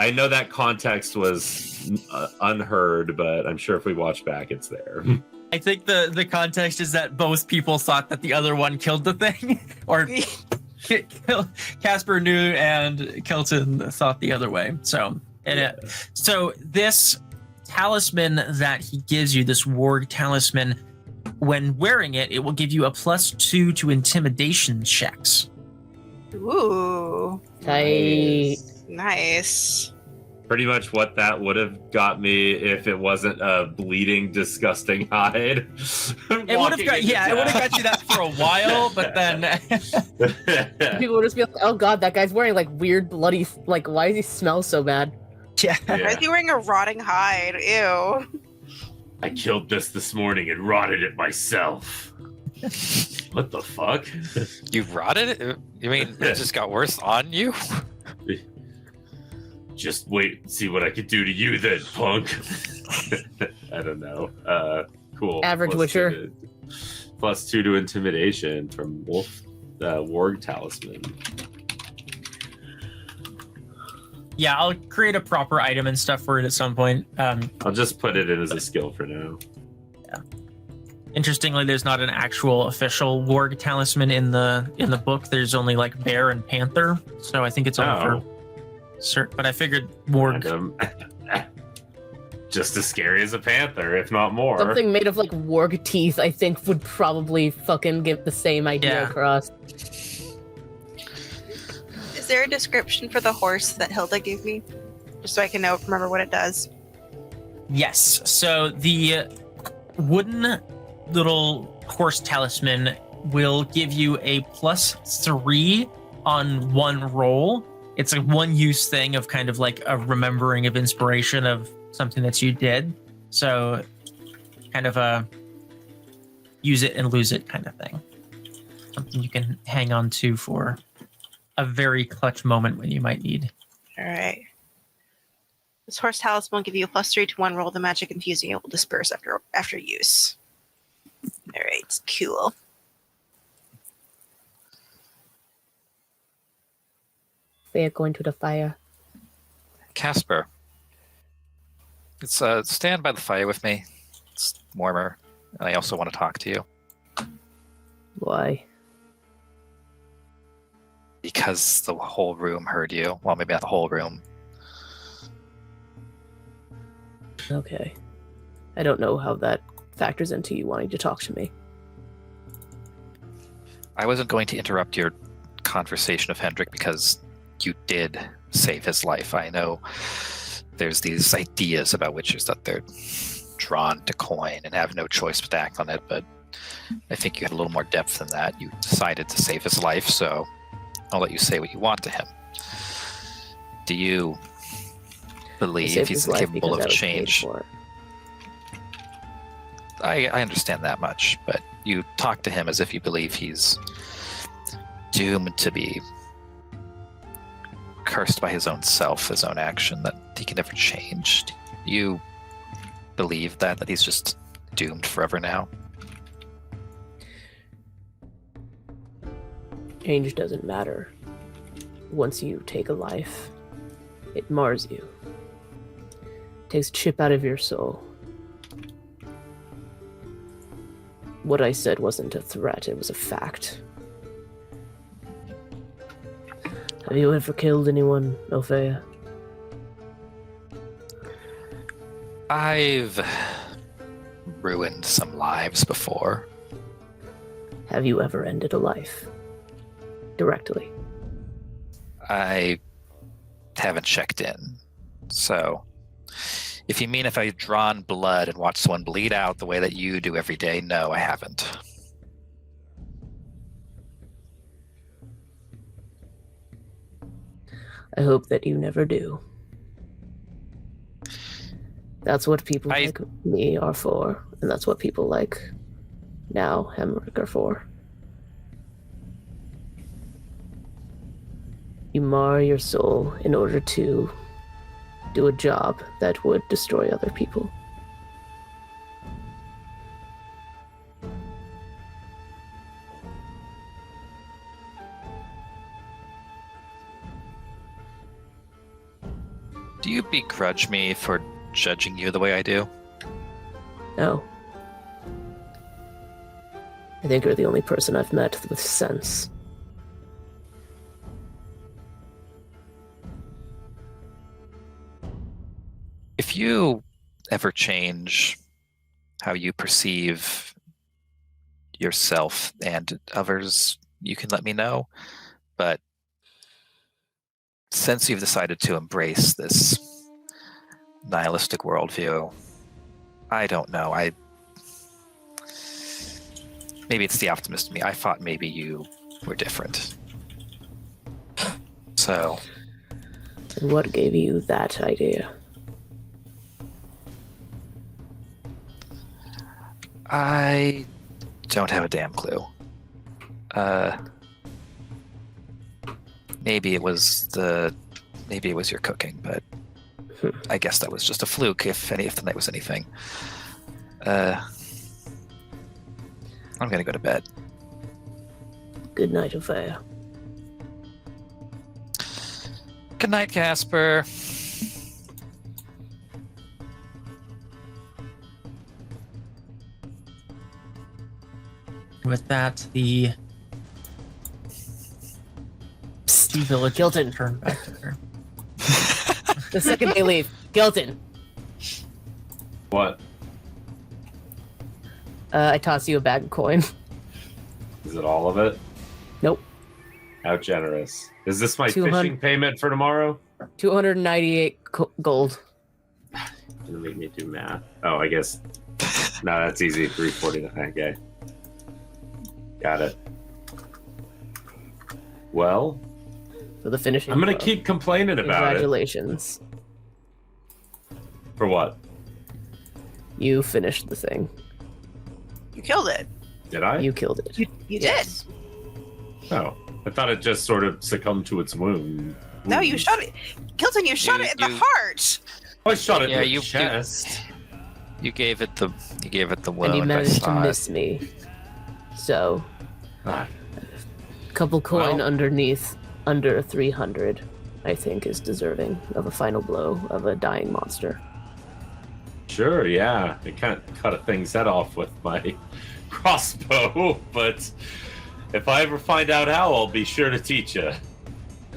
I know that context was unheard, but I'm sure if we watch back, it's there. I think the context is that both people thought that the other one killed the thing, or Kaspar knew and Kelton thought the other way. So, so this talisman that he gives you, this warg talisman, when wearing it, it will give you a +2 to intimidation checks. Ooh, Tight. nice. Pretty much what that would have got me if it wasn't a bleeding, disgusting hide. It would have got, yeah, it would have got you that for a while, but then People would just be like, "Oh God, that guy's wearing like weird, bloody. Like, why does he smell so bad?" yeah. Why is he wearing a rotting hide? Ew. I killed this morning and rotted it myself. What the fuck? You rotted it? You mean it just got worse on you? Just wait and see what I can do to you then, punk. I don't know. Cool. Average +2 Witcher. +2 to intimidation from Wolf Warg Talisman. Yeah, I'll create a proper item and stuff for it at some point. I'll just put it in as a skill for now. Interestingly, there's not an actual official warg talisman in the book. There's only like bear and panther, so I think it's only for cert. But I figured warg. Just as scary as a panther, if not more. Something made of like warg teeth, I think, would probably fucking give the same idea Yeah. across. Is there a description for the horse that Hilda gave me? Just so I can remember what it does. Yes. So the wooden little horse talisman will give you a +3 on one roll. It's a one-use thing of kind of like a remembering of inspiration of something that you did. So kind of a use it and lose it kind of thing. Something you can hang on to for a very clutch moment when you might need. All right. This horse talisman will give you a +3 to one roll. The magic infusing it will disperse after use. All right, cool. They are going to the fire. Kaspar, it's stand by the fire with me. It's warmer, and I also want to talk to you. Why? Because the whole room heard you. Well, maybe not the whole room. Okay. I don't know how that factors into you wanting to talk to me. I wasn't going to interrupt your conversation of Hendrik because you did save his life. I know there's these ideas about witchers that they're drawn to coin and have no choice but to act on it, but I think you had a little more depth than that. You decided to save his life, so I'll let you say what you want to him. Do you believe Saved he's his life capable because I of was paid change? for it. I understand that much, but you talk to him as if you believe he's doomed to be cursed by his own self, his own action, that he can never change. Do you believe that he's just doomed forever now? Change doesn't matter. Once you take a life, it mars you. Takes a chip out of your soul. What I said wasn't a threat, it was a fact. Have you ever killed anyone, Opheia? I've ruined some lives before. Have you ever ended a life? Directly. I haven't checked in. So, if you mean if I've drawn blood and watched someone bleed out the way that you do every day, no, I haven't. I hope that you never do. That's what people like me are for, and that's what people like now Hemrick are for. You mar your soul in order to do a job that would destroy other people. Do you begrudge me for judging you the way I do? No. I think you're the only person I've met with sense. If you ever change how you perceive yourself and others, you can let me know. But since you've decided to embrace this nihilistic worldview, I don't know. Maybe it's the optimist in me. I thought maybe you were different. So. And what gave you that idea? I don't have a damn clue. Maybe it was your cooking, but I guess that was just a fluke. If the night was anything, I'm gonna go to bed. Good night, Opheia. Good night, Kaspar. With that, the village Gilton. turn back to her. The second they leave. Gilton. What? I toss you a bag of coin. Is it all of it? Nope. How generous. Is this my 200 fishing payment for tomorrow? 298 gold. Gonna make me do math. Oh, I guess. No, that's easy. 349. Okay. Got it. Well, For the finishing. I'm gonna blow. keep complaining about it. Congratulations. For what? You finished the thing. You killed it. Did I? You killed it. You Yes. Oh, I thought it just sort of succumbed to its wound. did. No, you shot it. Gilton, you shot it in the heart. I shot it Yeah, in the you- chest. You gave it the wound. And you I managed to saw it. miss me. So, Ah, couple coin Well- underneath, under 300, I think is deserving of a final blow of a dying monster. sure, yeah. I can't cut a thing's head off with my crossbow, but if I ever find out how, I'll be sure to teach you.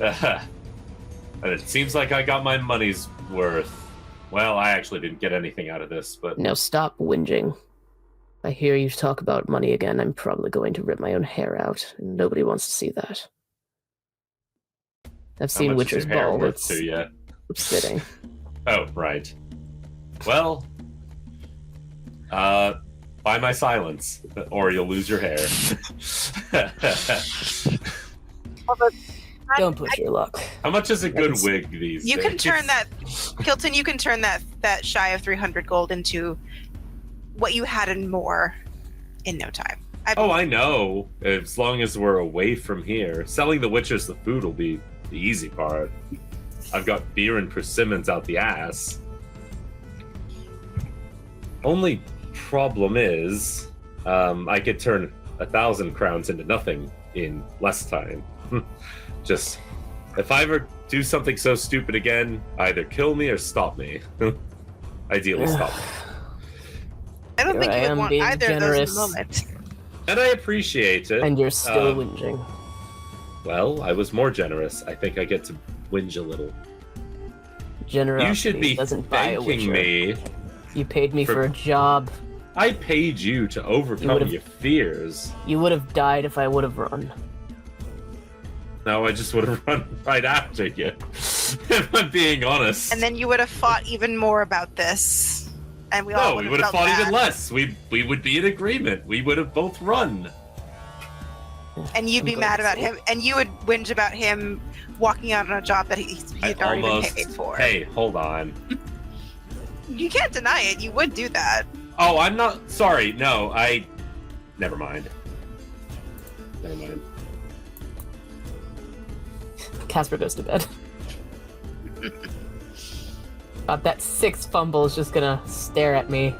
And it seems like I got my money's worth. Well, I actually didn't get anything out of this, but Now stop whinging. If I hear you talk about money again, I'm probably going to rip my own hair out, and nobody wants to see that. I've how seen much Witcher's is your hair Ball. worth It's to you? fitting. Oh, right. Well, buy my silence, or you'll lose your hair. Don't push your luck. How much is a good Yes. wig these You days? can turn that, Gilton. You can turn that shy of 300 gold into what you had and more in no time. Oh, I know. As long as we're away from here. Selling the Witchers the food will be the easy part. I've got beer and persimmons out the ass. Only problem is, I could turn 1,000 crowns into nothing in less time. Just, if I ever do something so stupid again, either kill me or stop me. Ideally, stop me. I don't Here think I you would am want being either of generous. those in the moment. And I appreciate it. And you're still Um, whinging. Well, I was more generous. I think I get to whinge a little. Generosity You should be doesn't buy a thanking Witcher. me. You paid me for- for a job. I paid you to overcome would've- your fears. You would have died if I would have run. No, I just would have run right after you. If I'm being honest. And then you would have fought even more about this. And we all No, we would have felt fought bad. even less. We would be in agreement. We would have both run. And you'd be I'm mad glad about to see him, and you would whinge about him walking out on a job that he'd already been paid for. Hey, hold on. You can't deny it. You would do that. Oh, I'm not sorry. No, never mind. Never mind. Kaspar goes to bed. That 6th fumble is just gonna stare at me.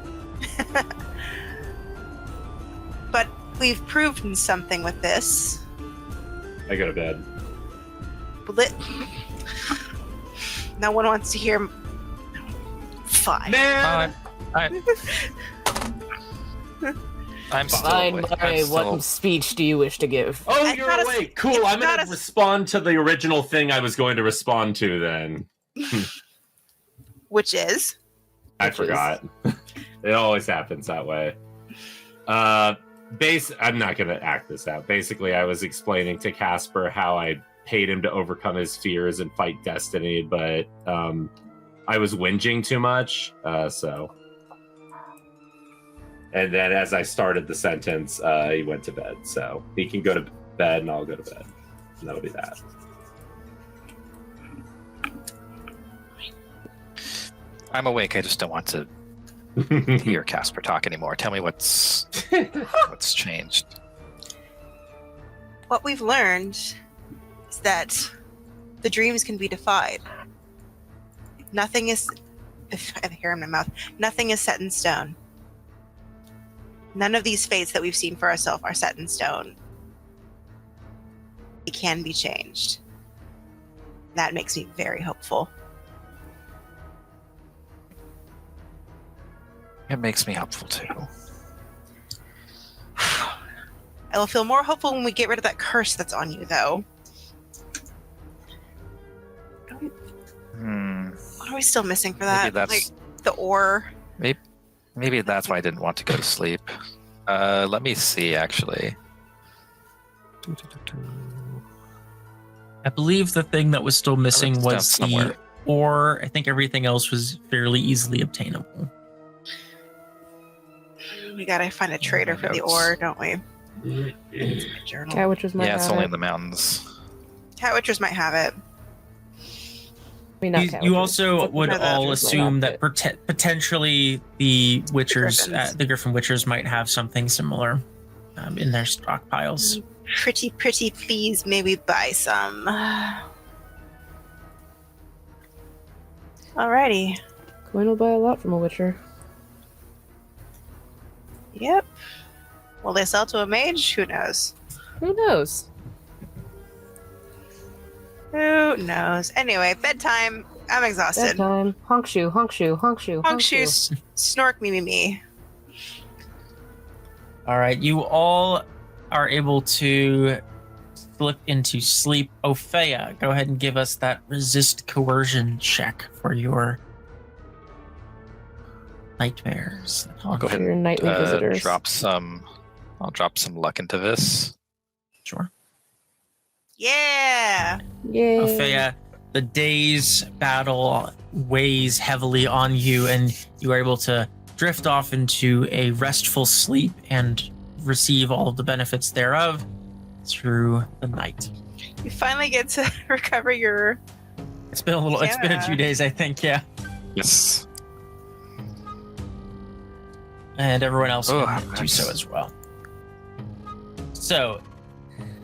But we've proven something with this. I go to bed. No one wants to hear. Fine. Man! I'm still Fine, awake. Mareigh, I'm what still- speech do you wish to give? Oh, It's you're not a- awake. it's Cool. I'm not going to a- respond to the original thing I was going to respond to then. Which is? I Which is- forgot. It always happens that way. I'm not going to act this out. Basically, I was explaining to Kaspar how I paid him to overcome his fears and fight destiny, but I was whinging too much, so... And then as I started the sentence, he went to bed. So he can go to bed and I'll go to bed. And that'll be that. I'm awake. I just don't want to hear Kaspar talk anymore. Tell me what's changed. What we've learned is that the dreams can be defied. Nothing is. If I have hair in my mouth, nothing is set in stone. None of these fates that we've seen for ourselves are set in stone. It can be changed. That makes me very hopeful. It makes me hopeful too. I will feel more hopeful when we get rid of that curse that's on you, though. What are we still missing for that? Maybe that's Like the ore. maybe that's why I didn't want to go to sleep. Let me see. Actually, I believe the thing that was still missing it's down was somewhere. the ore. I think everything else was fairly easily obtainable. We gotta find a trader for the Notes. ore, don't we? Journal. Cat Witchers might yeah, it's have only it. in the mountains. Cat Witchers might have it. I mean, not You, Cat you Witchers. also But would no, the all others might assume have that it. potentially the Witchers, Griffins. the Griffin Witchers, might have something similar in their stockpiles. Pretty please, maybe buy some. Alrighty. Coin will buy a lot from a Witcher. Yep. Will they sell to a mage? Who knows? Who knows? Who knows? Anyway, bedtime. I'm exhausted. Bedtime. Honk shoe, honk shoe, honk shoe, Honk shoes, snork me. All right, you all are able to slip into sleep. Opheia, go ahead and give us that resist coercion check for your nightmares. I'll go ahead Your and nightly visitors. I'll drop some luck into this. Sure. Yeah. Yay. Opheia, the day's battle weighs heavily on you, and you are able to drift off into a restful sleep and receive all of the benefits thereof through the night. You finally get to recover your. It's been a few days, I think, yeah. Yes. And everyone else Oh, can do nice. so as well. So,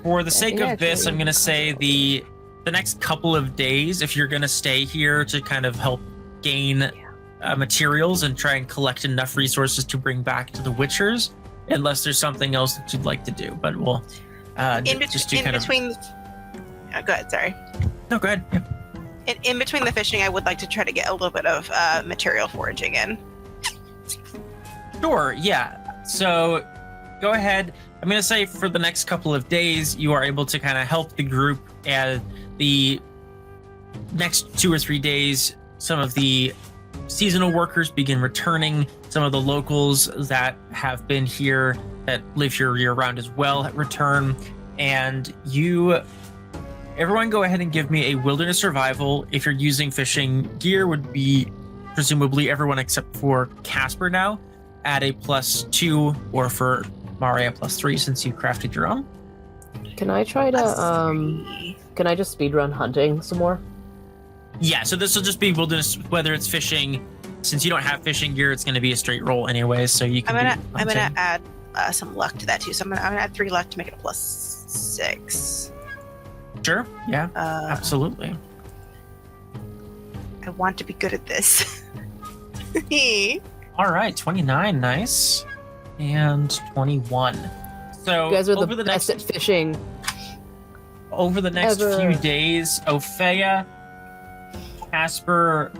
for the sake think of this, actually- I'm going to say the next couple of days, if you're going to stay here to kind of help gain materials and try and collect enough resources to bring back to the Witchers, unless there's something else that you'd like to do. But we'll just do kind between. Oh, go ahead. Sorry. No, go ahead. Yeah. In between the fishing, I would like to try to get a little bit of material foraging in. Sure, yeah. So go ahead. I'm going to say for the next couple of days, you are able to kind of help the group. And the next 2 or 3 days, some of the seasonal workers begin returning. Some of the locals that have been here, that live here year round as well, return. And you everyone go ahead and give me a wilderness survival. If you're using fishing gear, would be presumably everyone except for Kaspar now. Add a +2, or for Mareigh a +3 since you crafted your own. Can I try to can I just speedrun hunting some more? Yeah, so this will just be wilderness, whether it's fishing. Since you don't have fishing gear, it's going to be a straight roll anyway, so you can I'm gonna add some luck to that too. So I'm gonna add 3 luck to make it a +6. Sure, yeah, absolutely. I want to be good at this. All right, 29, nice. And 21. So You guys are over the best at fishing. Over the next ever. few days, Opheia, Kaspar,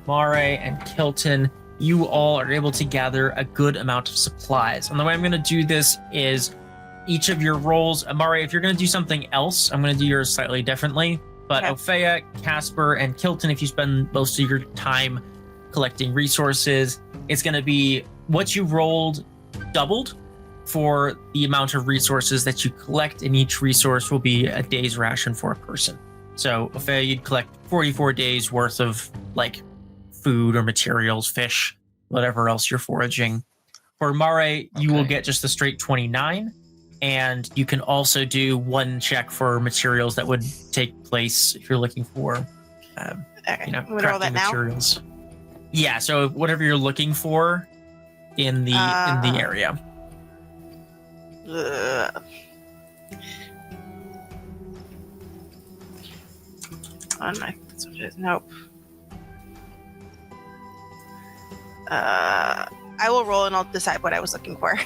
Mareigh, and Kilton, you all are able to gather a good amount of supplies. And the way I'm going to do this is each of your rolls. Mareigh, if you're going to do something else, I'm going to do yours slightly differently. But Okay. Opheia, Kaspar, and Kilton, if you spend most of your time collecting resources, it's going to be what you rolled doubled for the amount of resources that you collect, and each resource will be a day's ration for a person. So, Opheia, you'd collect 44 days worth of like food or materials, fish, whatever else you're foraging. For Mareigh, you will Okay. get just the straight 29, and you can also do 1 check for materials that would take place if you're looking for, Okay, you know, I'm gonna roll that crafting now. materials. Yeah, so whatever you're looking for in the area. Ugh. Oh, no, that's what it is. Nope. I will roll and I'll decide what I was looking for.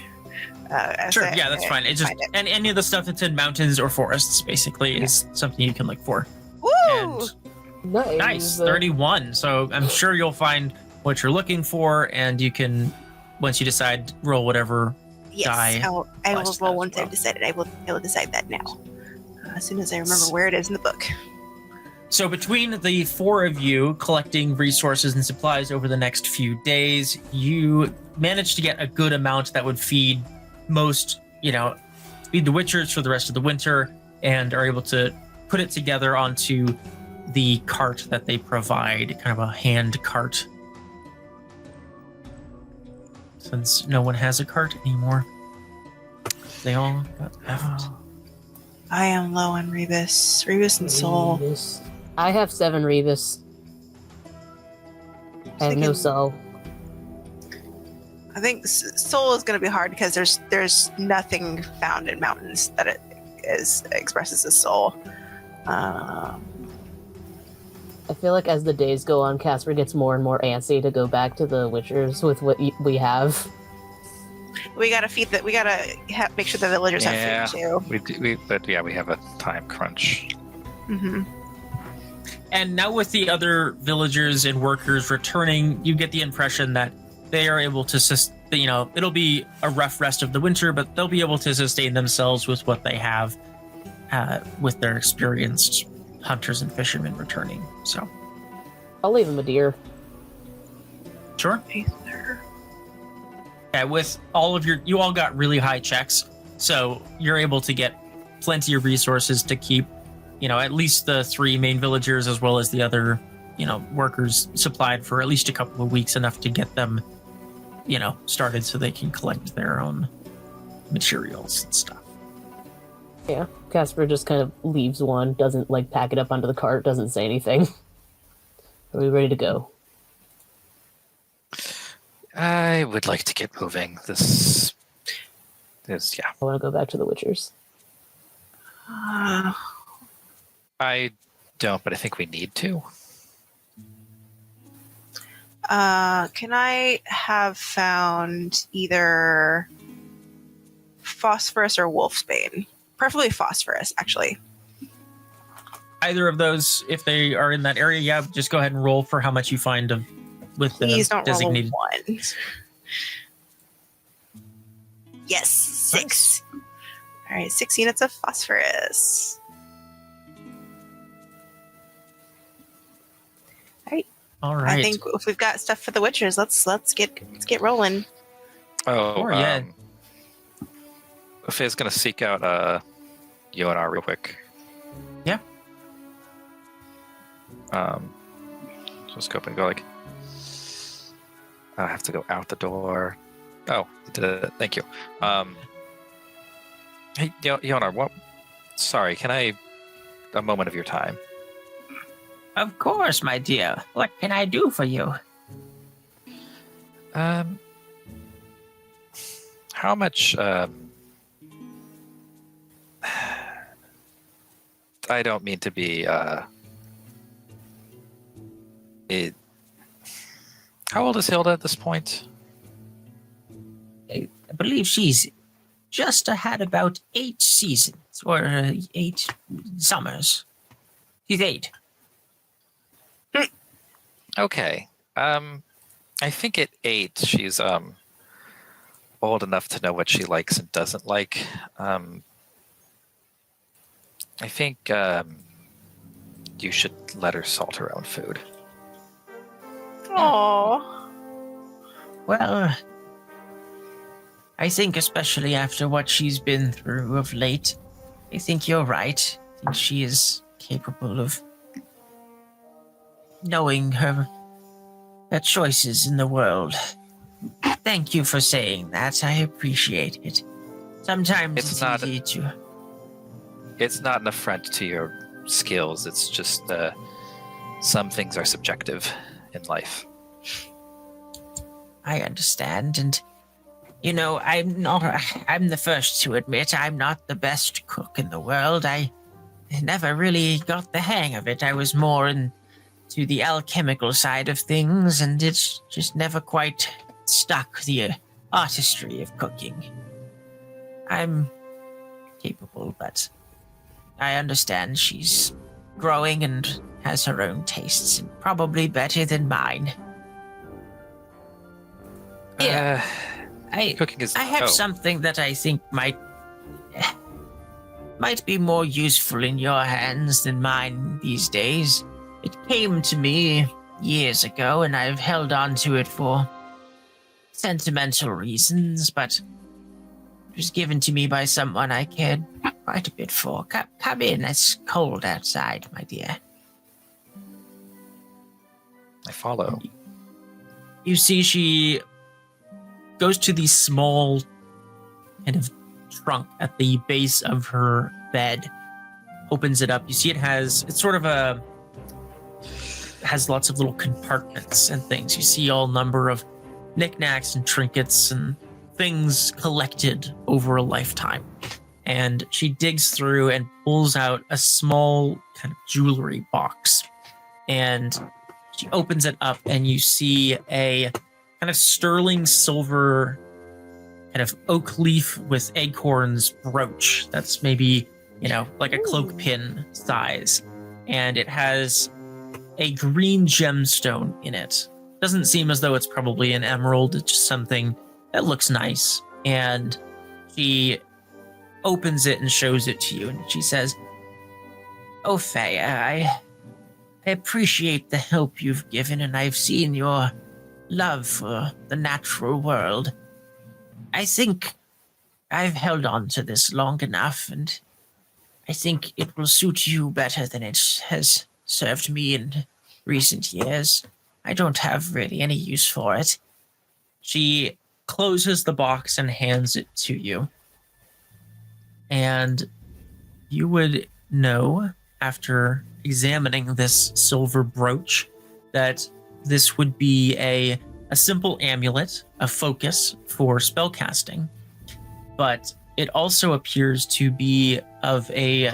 Sure, yeah, that's fine. It's just find it. and any of the stuff that's in mountains or forests basically is something you can look for. Woo! And Nice. nice, 31. So I'm sure you'll find what you're looking for, and you can, once you decide, roll whatever. Yes, die I will plus roll that once as well. I've decided. I will decide that now. As soon as I remember where it is in the book. So between the 4 of you collecting resources and supplies over the next few days, you manage to get a good amount that would feed most, feed the Witchers for the rest of the winter, and are able to put it together onto the cart that they provide, kind of a hand cart. Since no one has a cart anymore, they all got left. I am low on Rebus and Soul. Rebus. I have 7 Rebus. I have no Thinking- soul. I think Soul is going to be hard because there's nothing found in mountains that it expresses as soul. I feel like as the days go on, Kaspar gets more and more antsy to go back to the Witchers with what we have. We gotta feed that. We gotta make sure the villagers have food too. We have a time crunch. Mm-hmm. And now with the other villagers and workers returning, you get the impression that they are able to, it'll be a rough rest of the winter, but they'll be able to sustain themselves with what they have, with their experienced hunters and fishermen returning. So, I'll leave him a deer. sure. Yeah, with all of you all got really high checks, so you're able to get plenty of resources to keep, at least the 3 main villagers as well as the other, workers supplied for at least a couple of weeks, enough to get them, started so they can collect their own materials and stuff. Yeah, Kaspar just kind of leaves one, doesn't pack it up onto the cart, doesn't say anything. Are we ready to go? I would like to get moving. This is, yeah. I want to go back to the Witchers. I don't, but I think we need to. Can I have found either phosphorus or wolfsbane? Preferably phosphorus, actually. Either of those, if they are in that area, yeah, just go ahead and roll for how much you find with Please the don't designated. roll a 1. Yes, 6. All right, 6 units of phosphorus. All right. I think if we've got stuff for the Witchers, let's get rolling. Oh, Sure, yeah. Ophea's gonna seek out UNR real quick. Yeah. Just go up and go like. I have to go out the door. Oh, you did it. Thank you. Hey, Yonar, what? Sorry, can I? A moment of your time. Of course, my dear. What can I do for you? How much? I don't mean to be. How old is Hilda at this point? I believe she's just had about 8 seasons, or 8 summers. She's 8. Okay. I think at 8 she's old enough to know what she likes and doesn't like. I think you should let her salt her own food. Aww. Well, I think especially after what she's been through of late, I think you're right. I think she is capable of knowing her choices in the world. Thank you for saying that. I appreciate it. Sometimes it's easy to... It's not an affront to your skills. It's just some things are subjective in life. I understand, and I'm the first to admit I'm not the best cook in the world. I never really got the hang of it. I was more into the alchemical side of things, and it's just never quite stuck the artistry of cooking. I'm capable, but I understand she's growing and has her own tastes, and probably better than mine. Yeah, cooking is. I have something that I think might be more useful in your hands than mine these days. It came to me years ago, and I've held on to it for sentimental reasons, but it was given to me by someone I cared quite a bit for. Come in, it's cold outside, my dear. I follow. You see she goes to the small kind of trunk at the base of her bed, opens it up. You see has lots of little compartments and things. You see all number of knickknacks and trinkets and things collected over a lifetime. And she digs through and pulls out a small kind of jewelry box. And she opens it up, and you see a kind of sterling silver kind of oak leaf with acorns brooch that's maybe, like a cloak pin size. And it has a green gemstone in it. Doesn't seem as though it's probably an emerald. It's just something that looks nice. And she opens it and shows it to you. And she says, Opheia, I appreciate the help you've given, and I've seen your love for the natural world. I think I've held on to this long enough, and I think it will suit you better than it has served me in recent years. I don't have really any use for it. She closes the box and hands it to you. And you would know, after examining this silver brooch, that this would be a simple amulet, a focus for spellcasting, but it also appears to be of a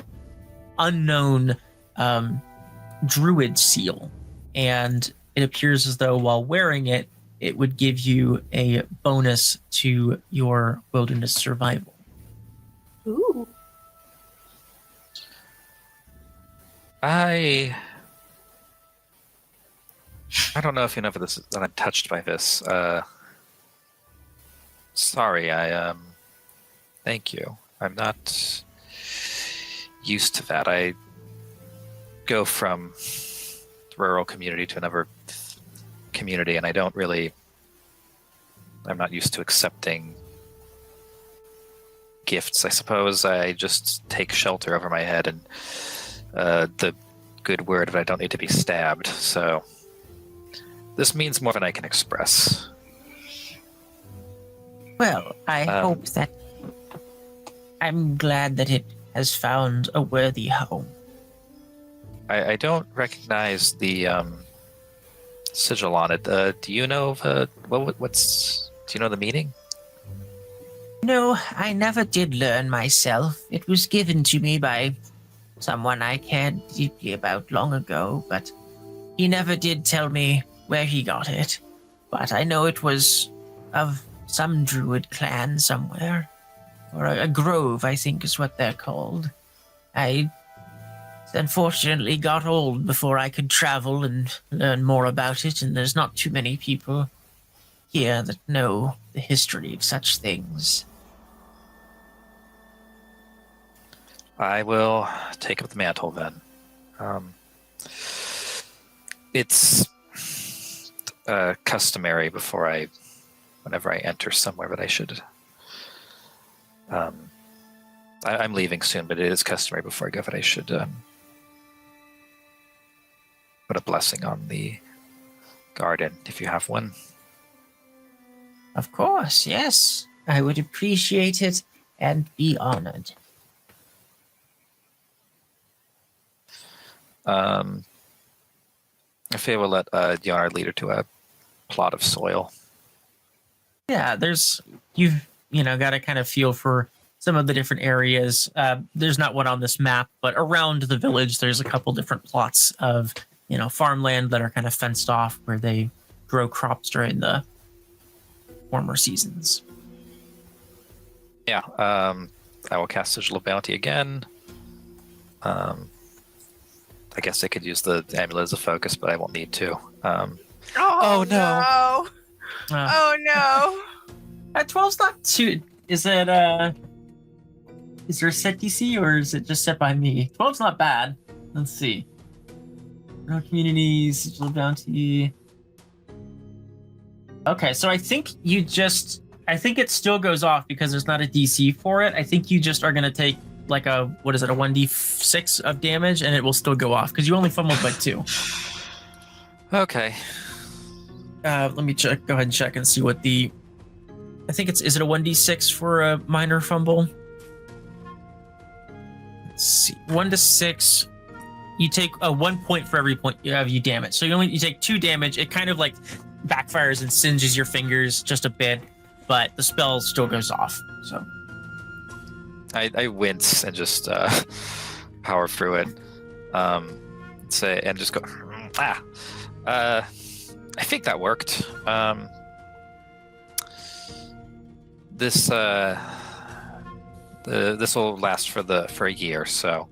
unknown druid seal, and it appears as though while wearing it, it would give you a bonus to your wilderness survival. Ooh. I don't know if you know that I'm touched by this. Sorry, thank you. I'm not used to that. I go from rural community to another community, and I'm not used to accepting gifts, I suppose. I just take shelter over my head, and the good word, but I don't need to be stabbed. So this means more than I can express. Well, I hope that I'm glad that it has found a worthy home. I don't recognize the sigil on it. Do you know the do you know the meaning? No, I never did learn myself. It was given to me by someone I cared deeply about long ago, but he never did tell me where he got it. But I know it was of some druid clan somewhere. Or a grove, I think is what they're called. I unfortunately got old before I could travel and learn more about it, and there's not too many people here that know the history of such things. I will take up the mantle then. It's customary whenever I enter somewhere that I should. I'm leaving soon, but it is customary before I go that I should put a blessing on the garden, if you have one. Of course, yes. I would appreciate it and be honored. Opheia will let Yarn lead her to a plot of soil. Yeah, you've got to kind of feel for some of the different areas. There's not one on this map, but around the village, there's a couple different plots of, farmland that are kind of fenced off where they grow crops during the warmer seasons. Yeah, I will cast Sigil of Bounty again. I guess I could use the amulet as a focus, but I won't need to. Oh no! Oh no! 12's not too. Is it is there a set DC or is it just set by me? 12's not bad. Let's see. No communities, Sigil of Bounty. Okay, so I think it still goes off because there's not a DC for it. I think you just are gonna take like a 1d6 of damage and it will still go off because you only fumbled by 2. Okay. Let me check. Go ahead and check and see what I think is it a 1d6 for a minor fumble? Let's see. 1 to 6. You take 1 point for every point you damage. So you take 2 damage. It kind of like backfires and singes your fingers just a bit, but the spell still goes off. So I wince and just power through it. And just go. I think that worked. This will last for a year, so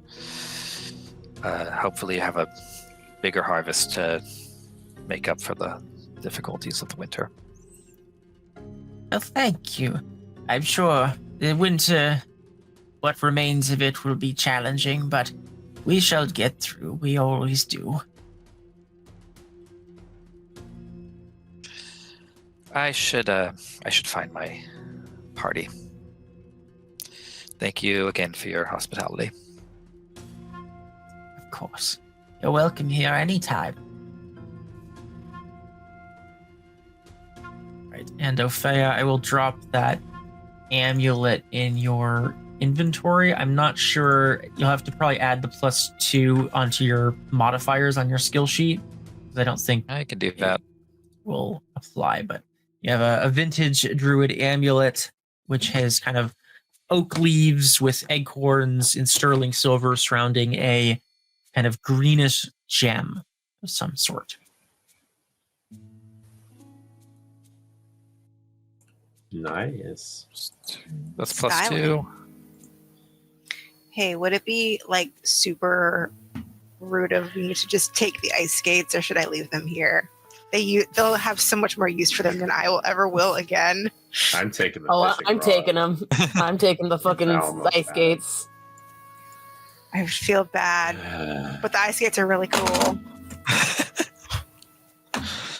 hopefully you have a bigger harvest to make up for the difficulties of the winter. Well, thank you. I'm sure the winter, what remains of it, will be challenging, but we shall get through. We always do. I should find my party. Thank you again for your hospitality. Of course. You're welcome here anytime. Right, and Opheia, I will drop that amulet in your inventory. I'm not sure. You'll have to probably add the +2 onto your modifiers on your skill sheet. I don't think I can do that. Will apply, but you have a vintage druid amulet, which has kind of oak leaves with acorns in sterling silver surrounding a kind of greenish gem of some sort. Nice. That's Styling. +2. Hey, would it be like super rude of me to just take the ice skates, or should I leave them here? They'll have so much more use for them than I will again. I'm taking the Oh, fishing I'm rod. taking them. I'm taking the fucking Almost ice bad. skates. I feel bad, but the ice skates are really cool.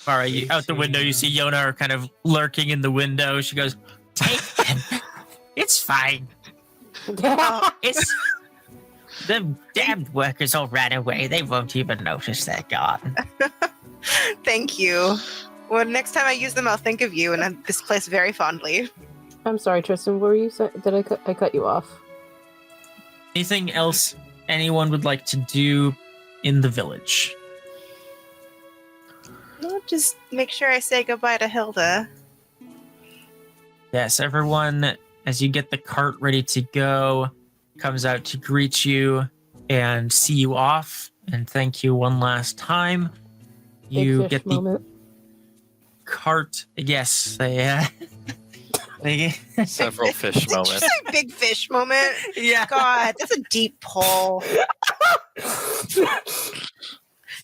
All right, out the window, you see Yona kind of lurking in the window. She goes, "Take them. It's fine. It's The damned workers all ran away. They won't even notice they're gone. Thank you. Well, next time I use them, I'll think of you and this place very fondly. I'm sorry, Tristan. What were you saying? Did I cut you off? Anything else anyone would like to do in the village? I'll just make sure I say goodbye to Hilda. Yes, everyone, as you get the cart ready to go, comes out to greet you and see you off and thank you one last time. You Big fish get the moment. cart. Yes, they Several fish Did you moments. say big fish moment? yeah. God, that's a deep pull.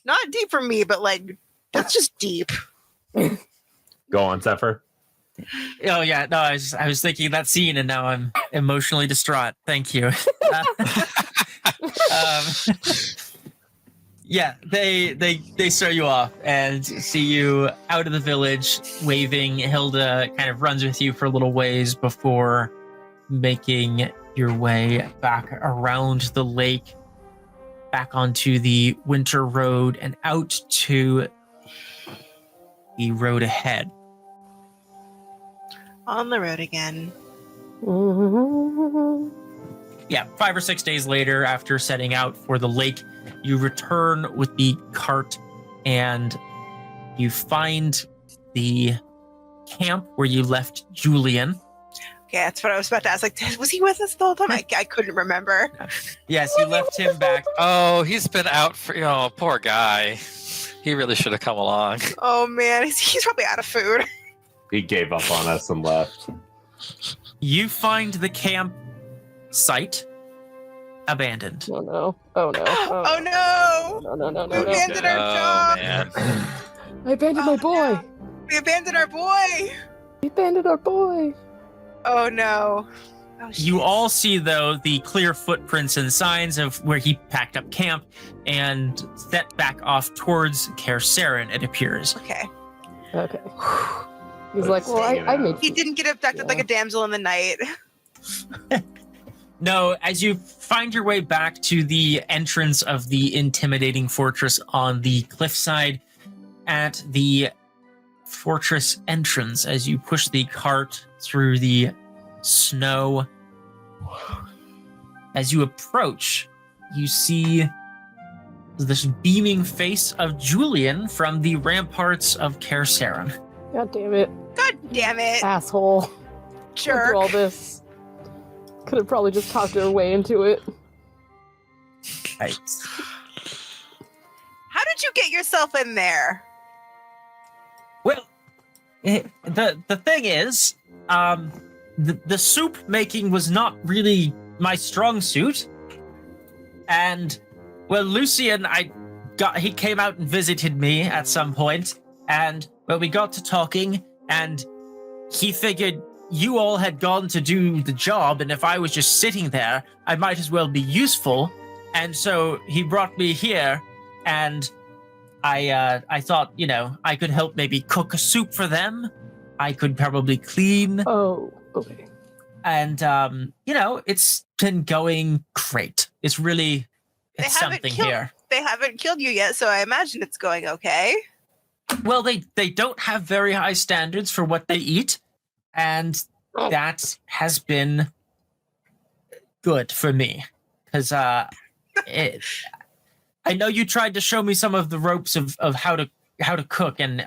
Not deep for me, but like, that's just deep. Go on, Zephyr. Oh yeah, no, I was thinking that scene and now I'm emotionally distraught. Thank you. Yeah, they start you off and see you out of the village waving. Hilda kind of runs with you for a little ways before making your way back around the lake, back onto the winter road and out to the road ahead. On the road again. Yeah, 5 or 6 days later, after setting out for the lake, you return with the cart and you find the camp where you left Julian. Okay, that's what I was about to ask. Like, was he with us the whole time? I couldn't remember. Yes, you left him back. Oh, he's been out for, poor guy. He really should have come along. Oh man, he's probably out of food. He gave up on us and left. You find the camp site abandoned. Oh no! Oh no! Oh no! No! We abandoned our job. Man. I abandoned my boy. No. We abandoned our boy. We abandoned our boy. Oh no! Oh, You shit. all see, though, the clear footprints and signs of where he packed up camp and set back off towards Kaer Seren, it appears. Okay. Okay. He's like, well, I made. He didn't get abducted like a damsel in the night. No, as you find your way back to the entrance of the intimidating fortress on the cliffside, at the fortress entrance, as you push the cart through the snow, as you approach, you see this beaming face of Julian from the ramparts of Kaer Seren. God damn it, God damn it, asshole! Went jerk! through all this. Could have probably just talked her way into it. Right. How did you get yourself in there? Well, the thing is, the soup making was not really my strong suit, and well, Lucian, he came out and visited me at some point, and well, we got to talking, and he figured you all had gone to do the job, and if I was just sitting there, I might as well be useful, and so he brought me here, and I thought, I could help maybe cook a soup for them. I could probably clean. Oh, okay. And, it's been going great. It's really, They it's haven't something killed- here. They haven't killed you yet, so I imagine it's going okay. Well, they don't have very high standards for what they eat. And that has been good for me. Because, I know you tried to show me some of the ropes of how to cook, and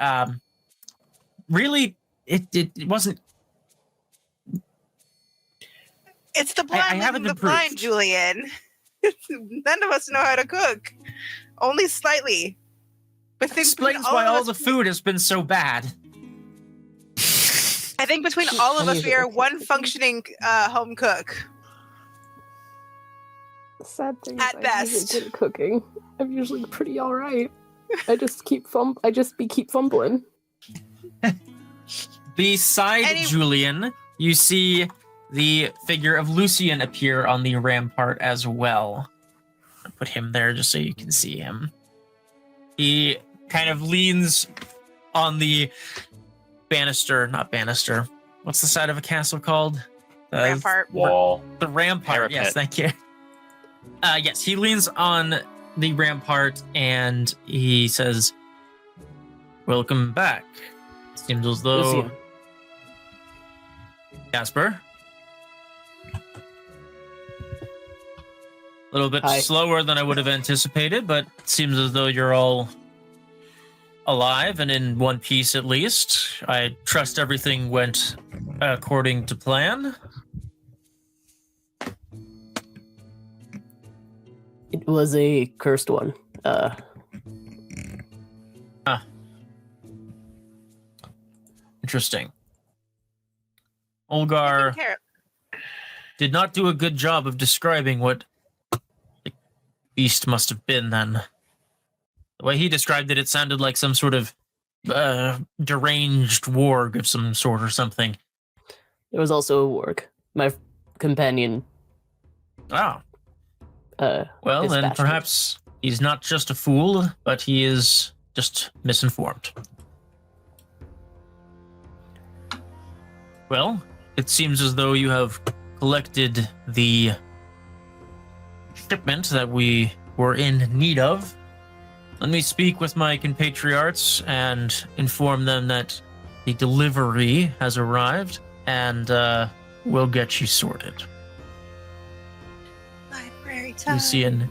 really, it wasn't. It's the blind I leading haven't the blind, improved. Julian. None of us know how to cook. Only slightly. But think between Explains why of all us- the food has been so bad. I think between all of us, we are one functioning home cook. The sad thing At is, I'm best. usually good at cooking. I'm usually pretty all right. I just keep fumbling. Beside Any- Julian, you see the figure of Lucian appear on the rampart as well. I'll put him there just so you can see him. He kind of leans on the not banister. What's the side of a castle called? Rampart. Wall. The rampart. Parapet. Yes, thank you. Yes, he leans on the rampart and he says, "Welcome back. Seems as though Lucian. Kaspar. A little bit Hi. slower than I would have anticipated, but it seems as though you're all alive and in one piece at least. I trust everything went according to plan." It was a cursed one. Interesting. Olgar Taken care of. did not do a good job of describing what the beast must have been then. The way he described it, it sounded like some sort of deranged warg of some sort or something. There was also a warg. My companion. Oh, well, This then bastard. perhaps he's not just a fool, but he is just misinformed. Well, it seems as though you have collected the shipment that we were in need of. Let me speak with my compatriots and inform them that the delivery has arrived, and we'll get you sorted. Library time. Lucian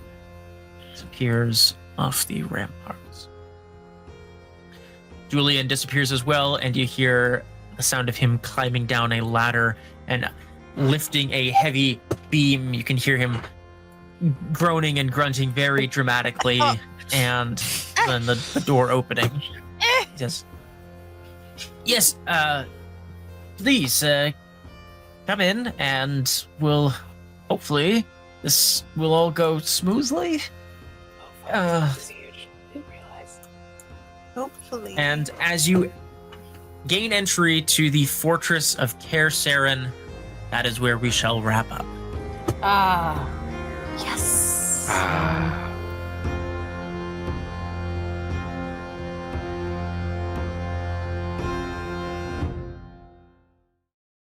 disappears off the ramparts. Julian disappears as well, and you hear the sound of him climbing down a ladder and lifting a heavy beam. You can hear him groaning and grunting very dramatically, and then the door opening. He says, "Yes, please, come in, and we'll, hopefully, this will all go smoothly." Hopefully. And as you gain entry to the fortress of Kaer Seren, that is where we shall wrap up. Ah. Yes. Ah.